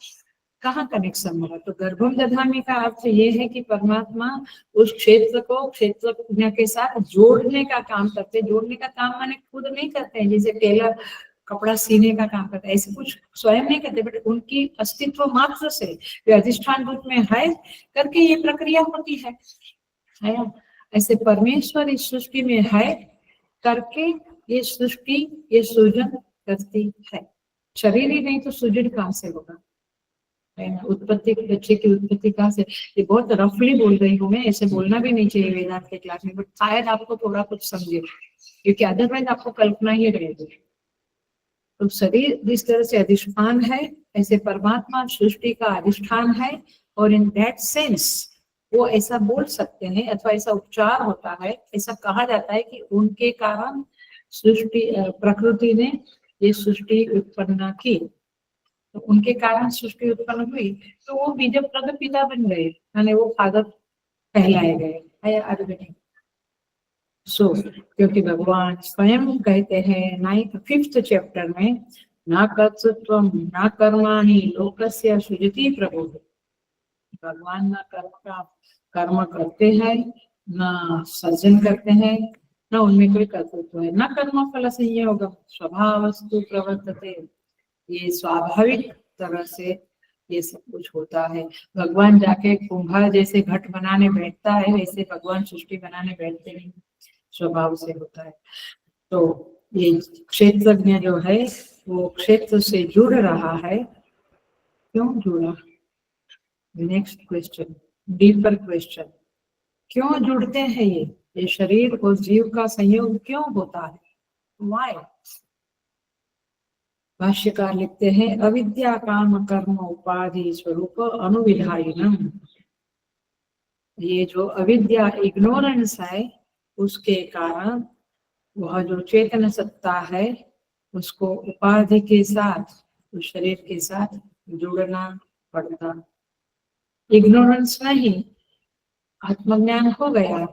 कहाँ कनेक्शन होगा? तो गर्भम दधामी का अर्थ ये है कि परमात्मा उस क्षेत्र को क्षेत्रज्ञ के साथ जोड़ने का काम करते। जोड़ने का काम माने खुद नहीं करते हैं, जैसे टेलर कपड़ा सीने का काम करता है, ऐसे कुछ स्वयं नहीं करते, बट उनकी अस्तित्व मात्र से वे अधिष्ठान रूप में है करके ये प्रक्रिया होती है। ऐसे परमेश्वर इस सृष्टि में है करके ये सृष्टि, ये सृजन करती है। शरीर ही नहीं तो सृजन कहाँ से होगा? उत्पत्ति, बच्चे की उत्पत्ति कहाँ से? ये बहुत रफली बोल रही हूँ मैं, ऐसे बोलना भी नहीं चाहिए वेदांत के क्लास में, बट शायद आपको थोड़ा कुछ समझे, क्योंकि अदरवाइज आपको कल्पना ही रहेगी। तो शरीर जिस तरह से अधिष्ठान है, ऐसे परमात्मा सृष्टि का अधिष्ठान है। और इन दैट सेंस वो ऐसा बोल सकते हैं अथवा ऐसा उपचार होता है, ऐसा कहा जाता है कि उनके कारण सृष्टि, प्रकृति ने ये सृष्टि उत्पन्न की, तो उनके कारण सृष्टि उत्पन्न हुई, तो वो बीज प्रद पिता बन गए, यानी वो फादर कहलाए गए। सो क्योंकि भगवान स्वयं कहते हैं 5th चैप्टर में, न कर्तृत्वम न कर्माणि लोकस्य सृजति प्रभु। भगवान न कर्म करते हैं, न सर्जन करते हैं, न उनमें कोई कर्तृत्व है। न कर्म फल संयोग स्वभावस्तु प्रवर्तते, ये स्वाभाविक तरह से ये सब कुछ होता है। भगवान जाके कुंभार जैसे घट बनाने बैठता है, वैसे भगवान सृष्टि बनाने बैठते नहीं, स्वभाव से होता है। तो ये क्षेत्रज्ञ जो है वो क्षेत्र से जुड़ रहा है। क्यों जुड़ा? नेक्स्ट क्वेश्चन, डीपर क्वेश्चन, क्यों जुड़ते हैं ये शरीर और जीव का संयोग क्यों होता है? व्हाई? भाष्यकार लिखते हैं, अविद्या काम कर्म उपाधि स्वरूप अनुविधायिनम। ये जो अविद्या, इग्नोरेंस है, उसके कारण वह जो चेतन सत्ता है उसको उपाधि के साथ, उस शरीर के साथ जुड़ना पड़ता। इग्नोरेंस नहीं, आत्मज्ञान हो गया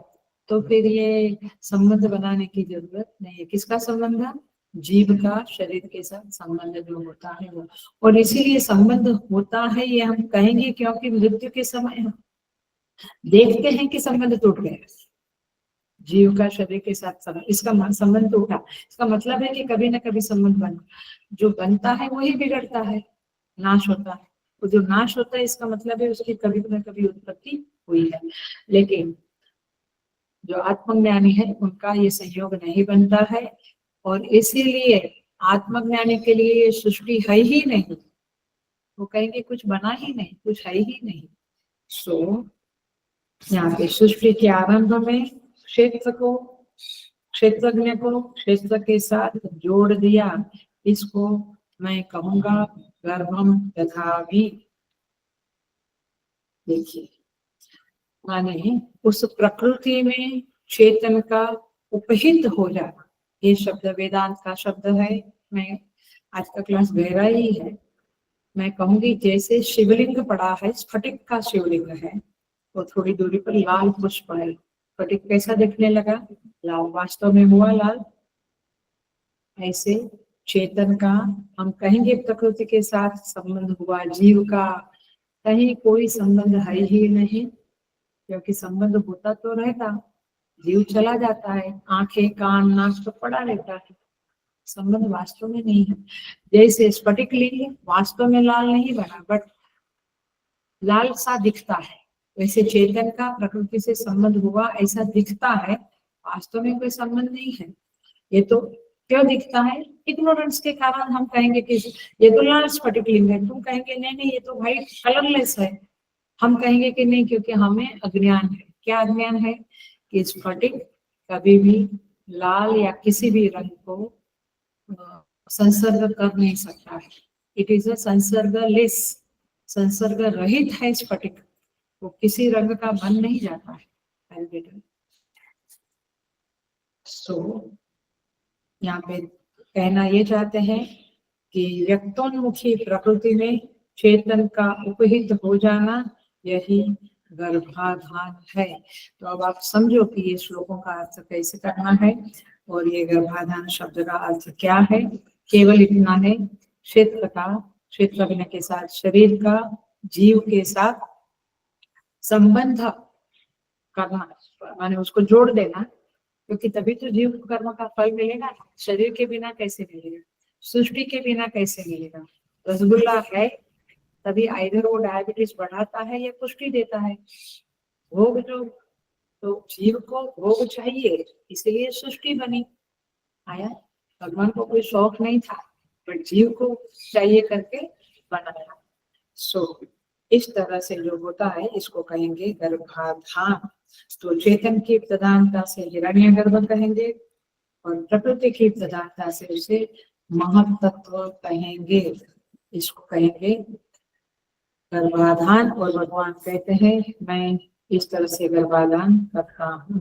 तो फिर ये संबंध बनाने की जरूरत नहीं है। किसका संबंध? जीव का शरीर के साथ संबंध जो होता है वो। और इसीलिए संबंध होता है ये हम कहेंगे क्योंकि मृत्यु के समय देखते हैं कि संबंध टूट गया, जीव का शरीर के साथ संबंध, इसका संबंध तो उठा, इसका मतलब है कि कभी ना कभी संबंध बना, जो बनता है वही बिगड़ता है, नाश होता है, तो जो नाश होता है इसका मतलब है उसकी कभी ना कभी उत्पत्ति हुई है। लेकिन जो आत्मज्ञानी है उनका ये संयोग नहीं बनता है, और इसीलिए आत्मज्ञानी के लिए ये सृष्टि है ही नहीं, वो कहेंगे कुछ बना ही नहीं, कुछ है ही नहीं। सो यहाँ पे सृष्टि के आरंभ में क्षेत्रज्ञ को क्षेत्र के साथ जोड़ दिया, इसको मैं कहूंगा गर्भम यथावि। देखिए, माने उस प्रकृति में चेतन का उपहित हो जाना, ये शब्द वेदांत का शब्द है। मैं आज का क्लास गहरा ही है, मैं कहूंगी जैसे शिवलिंग पड़ा है, स्फटिक का शिवलिंग है, तो थोड़ी दूरी पर लाल पुष्प है, स्फटिक कैसा दिखने लगा, लाल, वास्तव में हुआ लाल। ऐसे चेतन का हम कहेंगे प्रकृति के साथ संबंध हुआ, जीव का कहीं कोई संबंध है ही नहीं, क्योंकि संबंध होता तो रहता, जीव चला जाता है, आंखें कान नाक तो पड़ा रहता है, संबंध वास्तव में नहीं है। जैसे स्फटिक लिंग वास्तव में लाल नहीं बना, बट लाल सा दिखता है, वैसे चेतन का प्रकृति से संबंध हुआ ऐसा दिखता है, वास्तव में कोई संबंध नहीं है। ये तो क्यों दिखता है, इग्नोरेंस के कारण हम कहेंगे कि ये तो लाल स्फटिक लिंग है, तुम कहेंगे नहीं नहीं ये तो व्हाइट कलरलेस है, हम कहेंगे कि नहीं क्योंकि हमें अज्ञान है। क्या अज्ञान है कि स्फटिक कभी भी लाल या किसी भी रंग को संसर्ग कर नहीं सकता है, इट इज अ संसर्गलेस, संसर्ग रहित है स्फटिक, वो किसी रंग का बन नहीं जाता है। सो यहाँ पे कहना ये चाहते हैं कि व्यक्तोन्मुखी प्रकृति में चेतन का उपहित हो जाना, यही गर्भाधान है। तो अब आप समझो कि ये श्लोकों का अर्थ कैसे करना है, और ये गर्भाधान शब्द का अर्थ क्या है। केवल इतना है, क्षेत्र का, क्षेत्रज्ञ के साथ शरीर का, जीव के साथ संबंध करना, माने उसको जोड़ देना, क्योंकि तभी तो जीव कर्म का फल मिलेगा, शरीर के बिना कैसे मिलेगा, सृष्टि के बिना कैसे मिलेगा। रसगुल्ला है तभी आइधर वो डायबिटीज बढ़ाता है या पुष्टि देता है, भोग जो, तो जीव को भोग चाहिए, इसलिए सृष्टि बनी, आया, भगवान को कोई शौक नहीं था, पर जीव को चाहिए करके बनाया। सो इस तरह से जो होता है इसको कहेंगे गर्भाधान। तो चेतन की प्रधानता से हिरण्य गर्भ कहेंगे, और प्रकृति की प्रधानता से उसे महत्त्व कहेंगे, इसको कहेंगे गर्भाधान। और भगवान कहते हैं मैं इस तरह से गर्भाधान करता हूँ।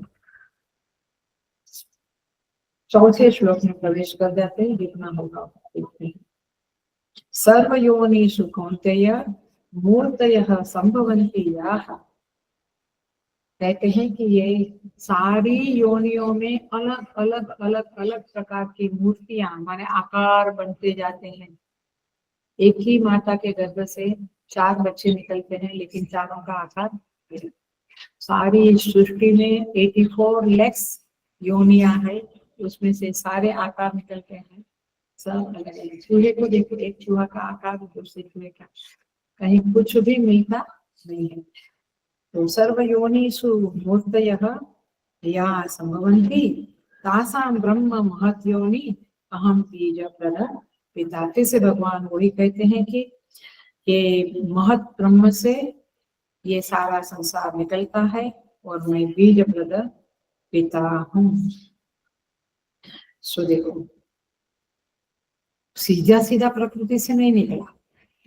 चौथे श्लोक में प्रवेश कर जाते हैं, जितना होगा देखते हैं। सर्वयोनिषु कौन्तेय मूर्तयः संभवन्ति याः, कहते हैं कि ये सारी योनियों में अलग अलग अलग अलग प्रकार की मूर्तियां, माने आकार बनते जाते हैं। एक ही माता के गर्भ से 4 बच्चे निकलते हैं, लेकिन चारों का आकार, सारी सृष्टि में 84 लाख योनियां है, उसमें से सारे आकार निकलते हैं, सब अलग अलग। चूहे को देखो, एक चूहा का आकार दूसरे चूहे का, कहीं कुछ भी मिलता नहीं है। तो सर्वयोनिषु मूर्तयः या संभवन्ति तासां ब्रह्म महत्योनि अहम बीजप्रद पिता। से भगवान वही कहते हैं कि ये महत ब्रह्म से ये सारा संसार निकलता है, और मैं बीजप्रद पिता हूँ। सो देखो, सीधा सीधा प्रकृति से नहीं निकला,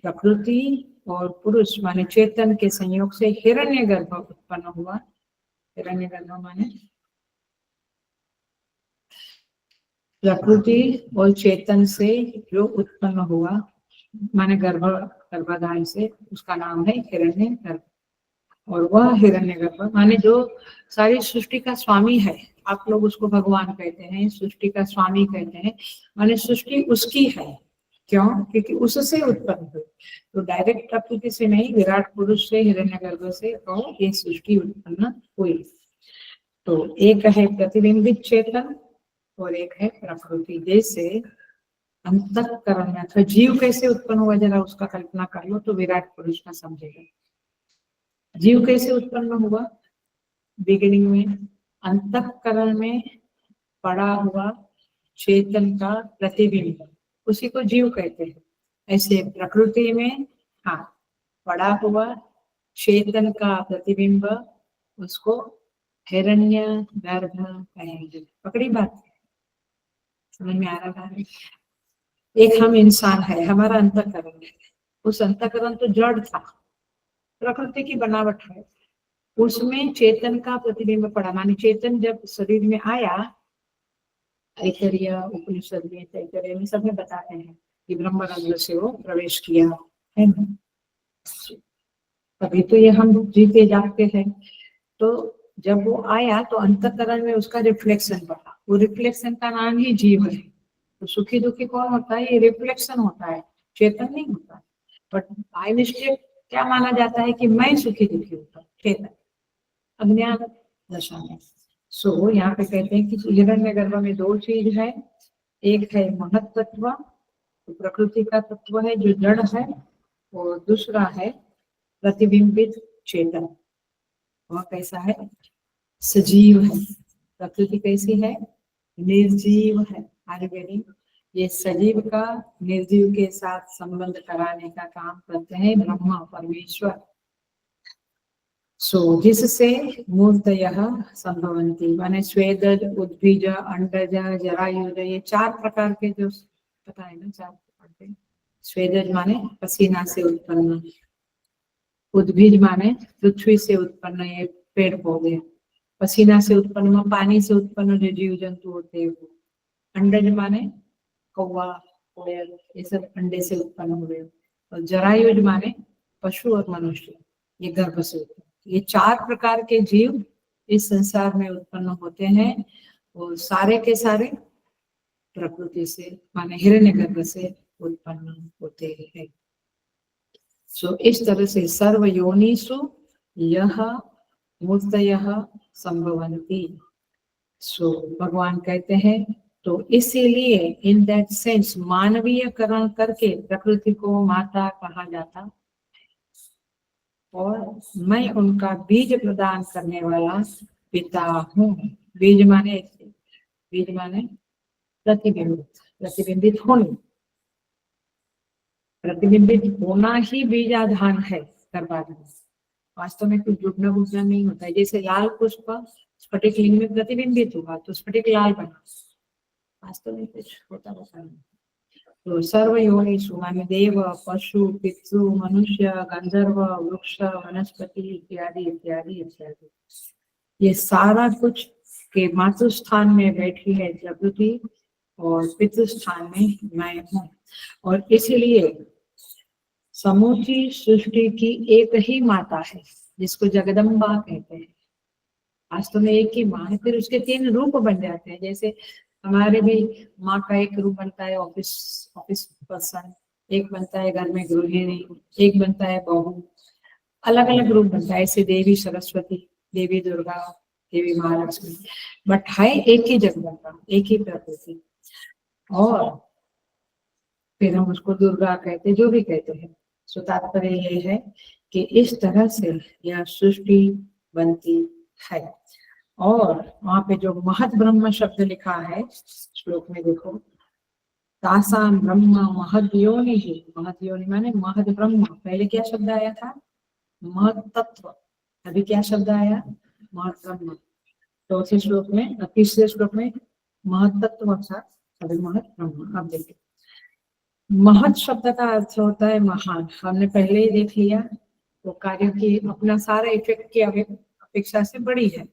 प्रकृति और पुरुष माने चेतन के संयोग से हिरण्यगर्भ उत्पन्न हुआ। हिरण्यगर्भ माने प्रकृति और चेतन से जो उत्पन्न हुआ, माने गर्भाधान से, उसका नाम है हिरण्यगर्भ। और वह हिरण्यगर्भ माने जो सारी सृष्टि का स्वामी है, आप लोग उसको भगवान कहते हैं, सृष्टि का स्वामी कहते हैं, माने सृष्टि उसकी है। क्यों? क्योंकि उससे उत्पन्न हुई, तो डायरेक्ट प्रकृति से नहीं, विराट पुरुष से, हिरण्यगर्भ से तो ये सृष्टि उत्पन्न हुई। तो एक है प्रतिबिंबित चेतन और एक है प्रकृति। जैसे अंतःकरण में अथवा जीव कैसे उत्पन्न हुआ, जरा उसका कल्पना कर लो तो विराट पुरुष का समझेगा। जीव कैसे उत्पन्न हुआ? बिगिनिंग में अंतःकरण में पड़ा हुआ चेतन का प्रतिबिंब, उसी को जीव कहते हैं। ऐसे प्रकृति में हाँ पड़ा हुआ चेतन का प्रतिबिंब, उसको हिरण्य गर्भ कहेंगे। पकड़ी बात? समझ में आ रहा है? एक हम इंसान है, हमारा अंतःकरण है, उस अंतःकरण तो जड़ था, प्रकृति की बनावट है, उसमें चेतन का प्रतिबिंब पड़ा। माने चेतन जब शरीर में आया, ऐतरेय उपनिषद में, तैतरेय में सब में बताते हैं कि ब्रह्मरंध्र से वो प्रवेश किया है ना। तभी तो ये हम जीते जागते हैं। तो जब वो आया तो अंतःकरण में उसका रिफ्लेक्शन पड़ा, वो रिफ्लेक्शन का नाम ही जीव है। तो सुखी दुखी कौन होता है? ये रिफ्लेक्शन होता है, चेतन नहीं होता। बट बाय मिस्टेक क्या माना जाता है कि मैं सुखी दुखी होता हूँ, चेतन, अज्ञान दशा में। सो यहाँ पे कहते हैं कि हिरण्य गर्भ में दो चीज है, एक है महत तत्व, तो प्रकृति का तत्व है जो जड़ है, और दूसरा है प्रतिबिंबित चेतन। वह कैसा है? सजीव है। प्रकृति कैसी है? निर्जीव है। आयुर्वेदिक ये सजीव का निर्जीव के साथ संबंध कराने का काम करते हैं ब्रह्मा परमेश्वर। सो जिससे मूर्तयः संभवन्ति, माने स्वेदज, उद्भिज, अंडज, जरायुज, ये चार प्रकार के जो पता है ना, चार प्रकार के। स्वेदज माने पसीना से उत्पन्न, उद्भिज माने पृथ्वी से उत्पन्न ये पेड़ पौधे, पसीना से उत्पन्न पानी से उत्पन्न जो जीव जंतु होते हैं वो। अंडज माने कौवा, कोयल, ये सब अंडे से उत्पन्न हुए। और जरायुज माने पशु और मनुष्य, ये गर्भ से उत्पन्न। ये चार प्रकार के जीव इस संसार में उत्पन्न होते हैं, और सारे के सारे प्रकृति से माने हिरण्यगर्भ से उत्पन्न होते हैं। सो इस तरह से सर्व योनिषु यह मूर्तयः संभवन्ति। सो भगवान कहते हैं तो इसीलिए इन दैट सेंस मानवीयकरण करके प्रकृति को माता कहा जाता, और मैं उनका बीज प्रदान करने वाला पिता हूँ। बीज माने प्रतिबिंबित, प्रतिबिंबित होना, प्रतिबिंबित होना ही बीजाधान है गर्भाधान। वास्तव में कुछ जुड़ना बुझना नहीं होता है। जैसे लाल पुष्प स्फटिक लिंग में प्रतिबिंबित हुआ तो स्फटिक लाल बना, वास्तव में कुछ होता नहीं। तो सर्व योनिषु माने देव, पशु, पितृ, मनुष्य, गंधर्व, वृक्ष, वनस्पति इत्यादि इत्यादि इत्यादि, ये सारा कुछ के मातृ स्थान में बैठी है प्रकृति, और पितृ स्थान में मैं हूँ। और इसलिए समूची सृष्टि की एक ही माता है जिसको जगदम्बा कहते हैं। वास्तव में एक ही माँ है, फिर उसके तीन रूप बन जाते हैं। जैसे हमारे भी माँ का एक रूप बनता है ऑफिस पर्सन, एक बनता है घर में गृहिणी, एक बनता है बहू, अलग अलग रूप बनता है। ऐसे देवी सरस्वती, देवी दुर्गा, देवी महालक्ष्मी, बट है एक ही जगदम्बा, एक ही प्रकृति। और फिर हम उसको दुर्गा कहते, जो भी कहते हैं। सो तात्पर्य ये है कि इस तरह से यह सृष्टि बनती है। और वहां पे जो महत ब्रह्म शब्द लिखा है श्लोक में देखो, तासाम ब्रह्म महद योनि ही। महद योनि माने महद ब्रह्म। पहले क्या शब्द आया था? महत तत्व। अभी क्या शब्द आया? महत ब्रह्म। चौथे श्लोक में, तीसरे श्लोक में महत तत्व था, अभी महत ब्रह्म। अब देखिए, महत शब्द का अर्थ होता है महान। हमने पहले ही देख लिया, वो कार्य की अपना सारा इफेक्ट की अपेक्षा से बड़ी है।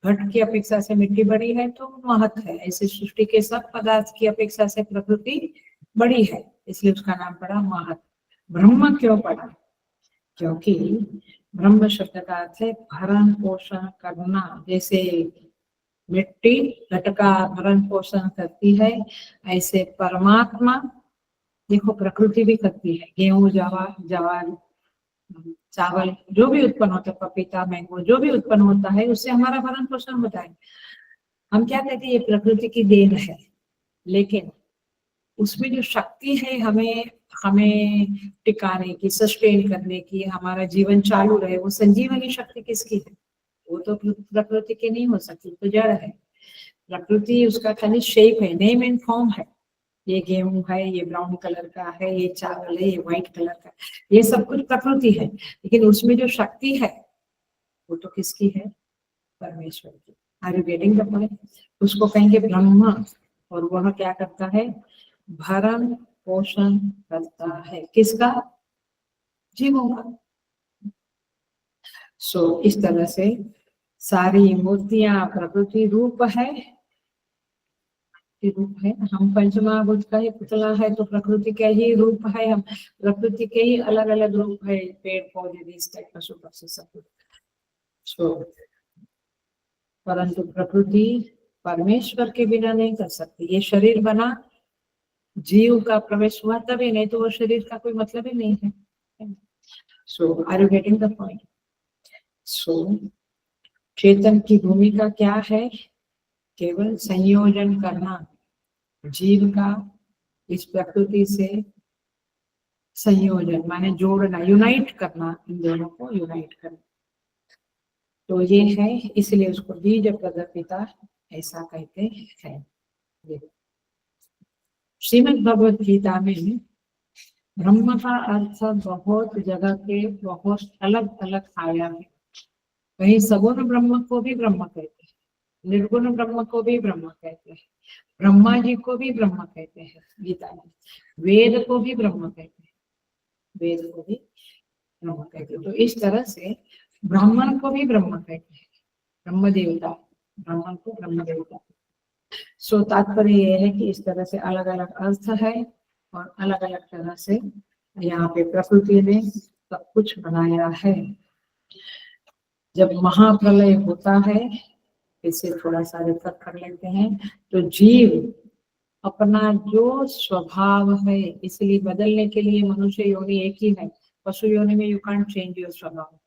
घट की अपेक्षा से मिट्टी बड़ी है तो महत है। ऐसे सृष्टि के सब पदार्थ की अपेक्षा से प्रकृति बड़ी है, इसलिए उसका नाम पड़ा महत। ब्रह्म क्यों पड़ा? क्योंकि ब्रह्म शब्द का अर्थ है भरण पोषण करना। जैसे मिट्टी घट का भरण पोषण करती है, ऐसे परमात्मा देखो प्रकृति भी करती है। गेहूं, जवार, चावल जो भी उत्पन्न होता है, पपीता मैंगो जो भी उत्पन्न होता है, उससे हमारा भरण पोषण होता है। हम क्या कहते हैं, ये प्रकृति की देन है, लेकिन उसमें जो शक्ति है हमें हमें टिकाने की, सस्टेन करने की, हमारा जीवन चालू रहे, वो संजीवनी शक्ति किसकी है? वो तो प्रकृति की नहीं हो सकती, तो जड़ है। प्रकृति उसका खाली शेप है, नेम एंड फॉर्म है। ये गेहूं है, ये ब्राउन कलर का है, ये चावल है, ये व्हाइट कलर का, ये सब कुछ प्रकृति है, लेकिन उसमें जो शक्ति है वो तो किसकी है? परमेश्वर की। Are you getting the point? उसको कहेंगे ब्रह्मा, और वह क्या करता है? भरण पोषण करता है, किसका? जीवों का। सो इस तरह से सारी मूर्तियां प्रकृति रूप है, रूप है। हम पंचमहाभूत का ही पुतला है, तो प्रकृति का ही रूप है, हम प्रकृति के ही अलग अलग रूप है, पेड़ पौधे, पशु पक्षी सब कुछ। परंतु प्रकृति परमेश्वर के बिना नहीं कर सकती। ये शरीर बना, जीव का प्रवेश हुआ तभी, नहीं तो वो शरीर का कोई मतलब ही नहीं है। So are you getting the point? So चेतन की भूमिका क्या है? केवल संयोजन करना, जीव का इस प्रकृति से संयोजन माने जोड़ना, यूनाइट करना, इन दोनों को यूनाइट करना। तो ये है, इसलिए उसको बीज प्रद पिता ऐसा कहते हैं। श्रीमद् भगवद गीता में ब्रह्म का अर्थ बहुत जगह के बहुत अलग अलग आया है। वही सगुण ब्रह्म को भी ब्रह्म कहते हैं, निर्गुण ब्रह्म को भी ब्रह्म कहते हैं, ब्रह्मा जी को भी ब्रह्म कहते हैं गीता में, वेद को भी ब्रह्म कहते हैं, वेद को भी ब्रह्म कहते हैं। तो इस तरह से ब्राह्मण को भी ब्रह्म कहते हैं, ब्रह्म देवता, ब्राह्मण को ब्रह्म देवता। सो तात्पर्य यह है कि इस तरह से अलग अलग अर्थ है, और अलग अलग तरह से यहाँ पे प्रकृति ने सब कुछ बनाया है। जब महाप्रलय होता है, इसे थोड़ा सा रेफर कर लेते हैं, तो जीव अपना जो स्वभाव है, इसलिए बदलने के लिए मनुष्य योनि एक ही है, पशु योनि में यू कांट चेंज योर स्वभाव।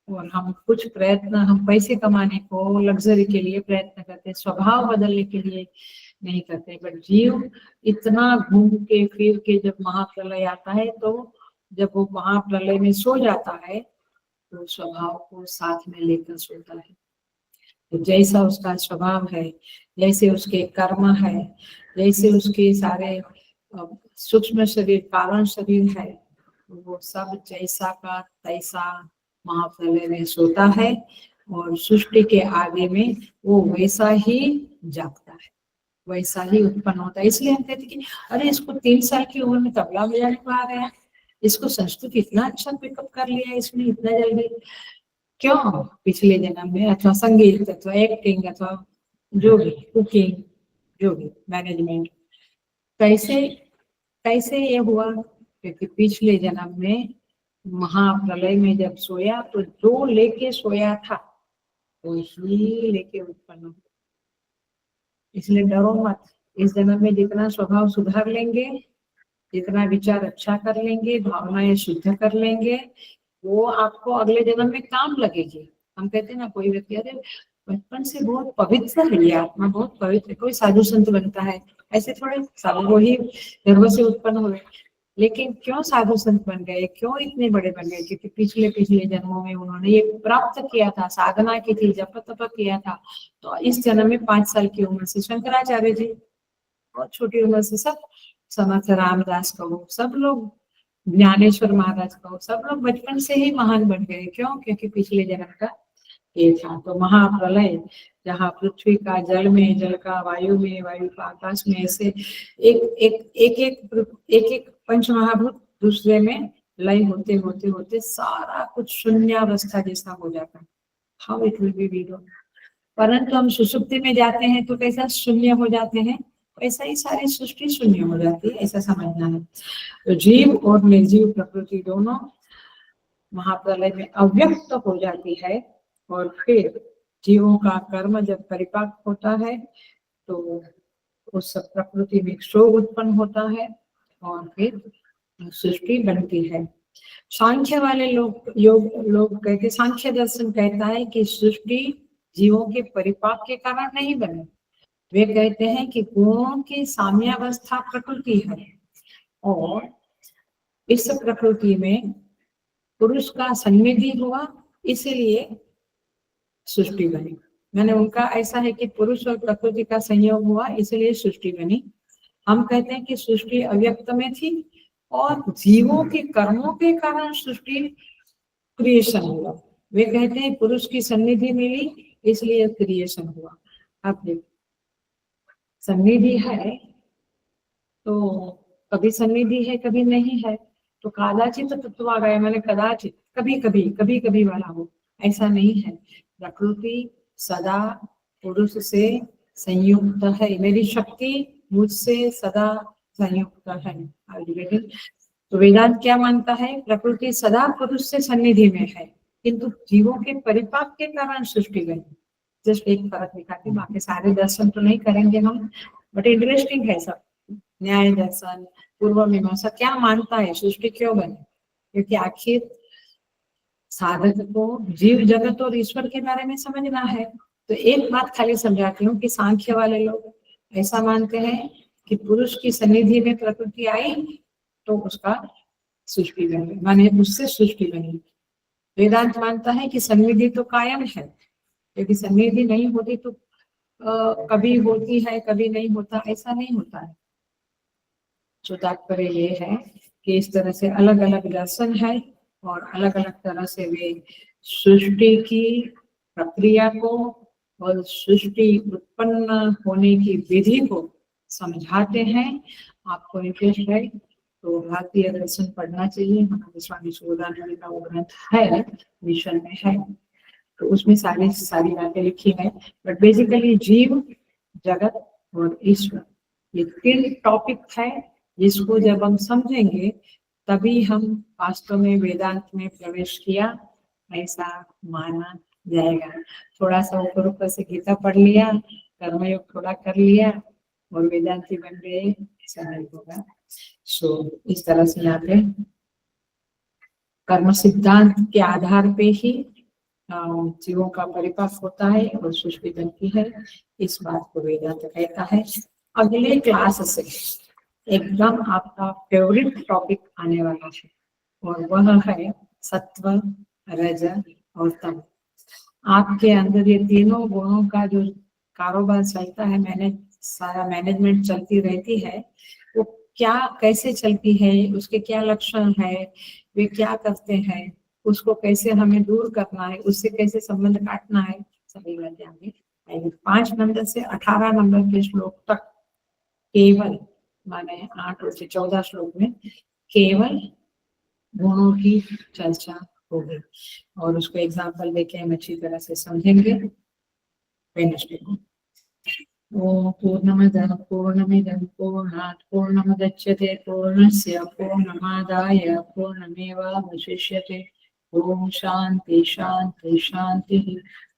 और हम कुछ प्रयत्न, हम पैसे कमाने को, लग्जरी के लिए प्रयत्न करते हैं, स्वभाव बदलने के लिए नहीं करते। बट जीव इतना घूम के फिर के जब महाप्रलय आता है, तो जब वो महाप्रलय में सो जाता है, तो स्वभाव को साथ में लेकर सोता है। तो जैसा उसका स्वभाव है, जैसे उसके कर्म है, जैसे उसके सारे सूक्ष्म शरीर, कारण शरीर है, वो सब जैसा का तैसा महाप्रलय में सोता है, और सृष्टि के आगे में वो वैसा ही जागता है, वैसा ही उत्पन्न होता है। इसलिए हम कहते हैं कि अरे इसको 3 साल की उम्र में तबला बजाने को आ गया, इसको संस्कृत इतना अच्छा पिकअप कर लिया इसने इतना जल्दी। क्यों? पिछले जन्म में अथवा संगीत अथवा एक्टिंग अथवा जो भी, कुकिंग, जो भी, मैनेजमेंट, कैसे कैसे ये हुआ? क्योंकि पिछले जन्म में महाप्रलय में जब सोया, तो जो लेके सोया था वो ही लेके उत्पन्न हुआ। इसलिए डरो मत, इस जन्म में जितना स्वभाव सुधार लेंगे, जितना विचार अच्छा कर लेंगे, भावनाएं शुद्ध कर लेंगे, वो आपको अगले जन्म में काम लगेगी। हम कहते हैं ना, कोई व्यक्ति अरे बचपन से बहुत पवित्र है, ये आत्मा बहुत पवित्र, कोई साधु संत बनता है, ऐसे थोड़े साधु वही गर्भ से उत्पन्न हुए, लेकिन क्यों साधु संत बन गए, क्यों इतने बड़े बन गए? क्योंकि पिछले जन्मों में उन्होंने ये प्राप्त किया था, साधना की थी, जप तप किया था। तो इस जन्म में 5 साल की उम्र से शंकराचार्य जी, बहुत छोटी उम्र से सब समर्थ रामदास कहो, सब लोग, ज्ञानेश्वर महाराज कहो, सब लोग बचपन से ही महान बन गए। क्यों? क्योंकि पिछले जन्म का ये था। तो महाप्रलय, जहाँ पृथ्वी का जल में, जल का वायु में, वायु का आकाश में, ऐसे एक पंचमहाभूत दूसरे में लय होते होते होते सारा कुछ शून्यावस्था जैसा हो जाता है। How it will be, we don't. परंतु हम सुषुप्ति में जाते हैं तो कैसा शून्य हो जाते हैं, ऐसा ही सारी सृष्टि शून्य हो जाती है, ऐसा समझना है। तो जीव और निर्जीव प्रकृति दोनों महाप्रलय में अव्यक्त हो जाती है, और फिर जीवों का कर्म जब परिपाक होता है, तो उस प्रकृति में क्षोभ उत्पन्न होता है, और फिर सृष्टि बनती है। सांख्य वाले लोग कहते, सांख्य दर्शन कहता है कि सृष्टि जीवों के परिपाक के कारण नहीं बने। वे कहते हैं कि गुणों की साम्यावस्था प्रकृति है और इस प्रकृति में पुरुष का सन्निधि हुआ, इसीलिए सृष्टि बनी। मैंने उनका ऐसा है कि पुरुष और प्रकृति का संयोग हुआ, इसलिए सृष्टि बनी। हम कहते हैं कि सृष्टि अव्यक्त में थी और जीवों के कर्मों के कारण सृष्टि क्रिएशन हुआ। वे कहते हैं पुरुष की सन्निधि मिली, इसलिए क्रिएशन हुआ। अब देखो, सन्निधि है तो कभी सन्निधि है कभी नहीं है, तो कदाचित तत्व आ गए, मैंने कदाचित कभी कभी वाला हो, ऐसा नहीं है। प्रकृति सदा पुरुष से संयुक्त है, मेरी शक्ति मुझसे सदा संयुक्त है। तो वेदांत क्या मानता है? प्रकृति सदा पुरुष से सन्निधि में है, किंतु जीवों के परिपाक के कारण सृष्टि बनी। जस्ट एक फर्क दिखाते, बाकी सारे दर्शन तो नहीं करेंगे हम, बट इंटरेस्टिंग है सब। न्याय दर्शन, पूर्व मीमांसा क्या मानता है सृष्टि क्यों बनी, क्योंकि आखिर साधक को जीव जगत और ईश्वर के बारे में समझना है। तो एक बात खाली समझाती हूँ कि सांख्य वाले लोग ऐसा मानते हैं कि पुरुष की सन्निधि में प्रकृति आई तो उसका सृष्टि बनी, माने उससे सृष्टि बनी। वेदांत मानता है कि सन्निधि तो कायम है, क्योंकि सन्निधि नहीं होती तो कभी होती है कभी नहीं होता, ऐसा नहीं होता है। जो तात्पर्य ये है कि इस तरह से अलग अलग दर्शन है और अलग अलग तरह से वे सृष्टि की प्रक्रिया को और सृष्टि उत्पन्न होने की विधि को समझाते हैं। आपको इंटरेस्ट है तो भारतीय दर्शन पढ़ना चाहिए, हमारे स्वामी सुबोधानंद का वो ग्रंथ है, मिशन में है, तो उसमें सारी बातें लिखी है। बट बेसिकली जीव जगत और ईश्वर, ये 3 टॉपिक है जिसको जब हम समझेंगे तभी हम वास्तव में वेदांत में प्रवेश किया ऐसा माना जाएगा। थोड़ा सा ऊपर से गीता पढ़ लिया, कर्मयोग थोड़ा कर लिया और वेदांती बन गए, ऐसा नहीं होगा। सो इस तरह से यहाँ पे कर्म सिद्धांत के आधार पे ही जीवों का परिपाक होता है और सृष्टि बनती है, इस बात को वेदांत कहता है। अगले क्लास से एकदम आपका फेवरेट टॉपिक आने वाला है और वह है सत्व, रज और तम। आपके अंदर ये तीनों गुणों का जो कारोबार चलता है, सारा मैनेजमेंट चलती रहती है, वो क्या कैसे चलती है, उसके क्या लक्षण है, वे क्या करते हैं, उसको कैसे हमें दूर करना है, उससे कैसे संबंध काटना है, सभी बातें आगे 5 नंबर से 18 नंबर के श्लोक तक केवल, माने 8 और 14 श्लोक में केवल गुणों की चर्चा होगी और उसको एग्जाम्पल देके हम अच्छी तरह से समझेंगे वेडनेसडे को। ओम पूर्णमदः पूर्णमिदं पूर्णात् पूर्णमुदच्यते पूर्णस्य पूर्णमादाय पूर्णमेवावशिष्यते। ओम शांति शांति शांति।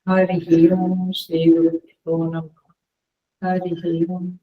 हरि ओम। श्री गुरुभ्यो नमः। हरि ओम।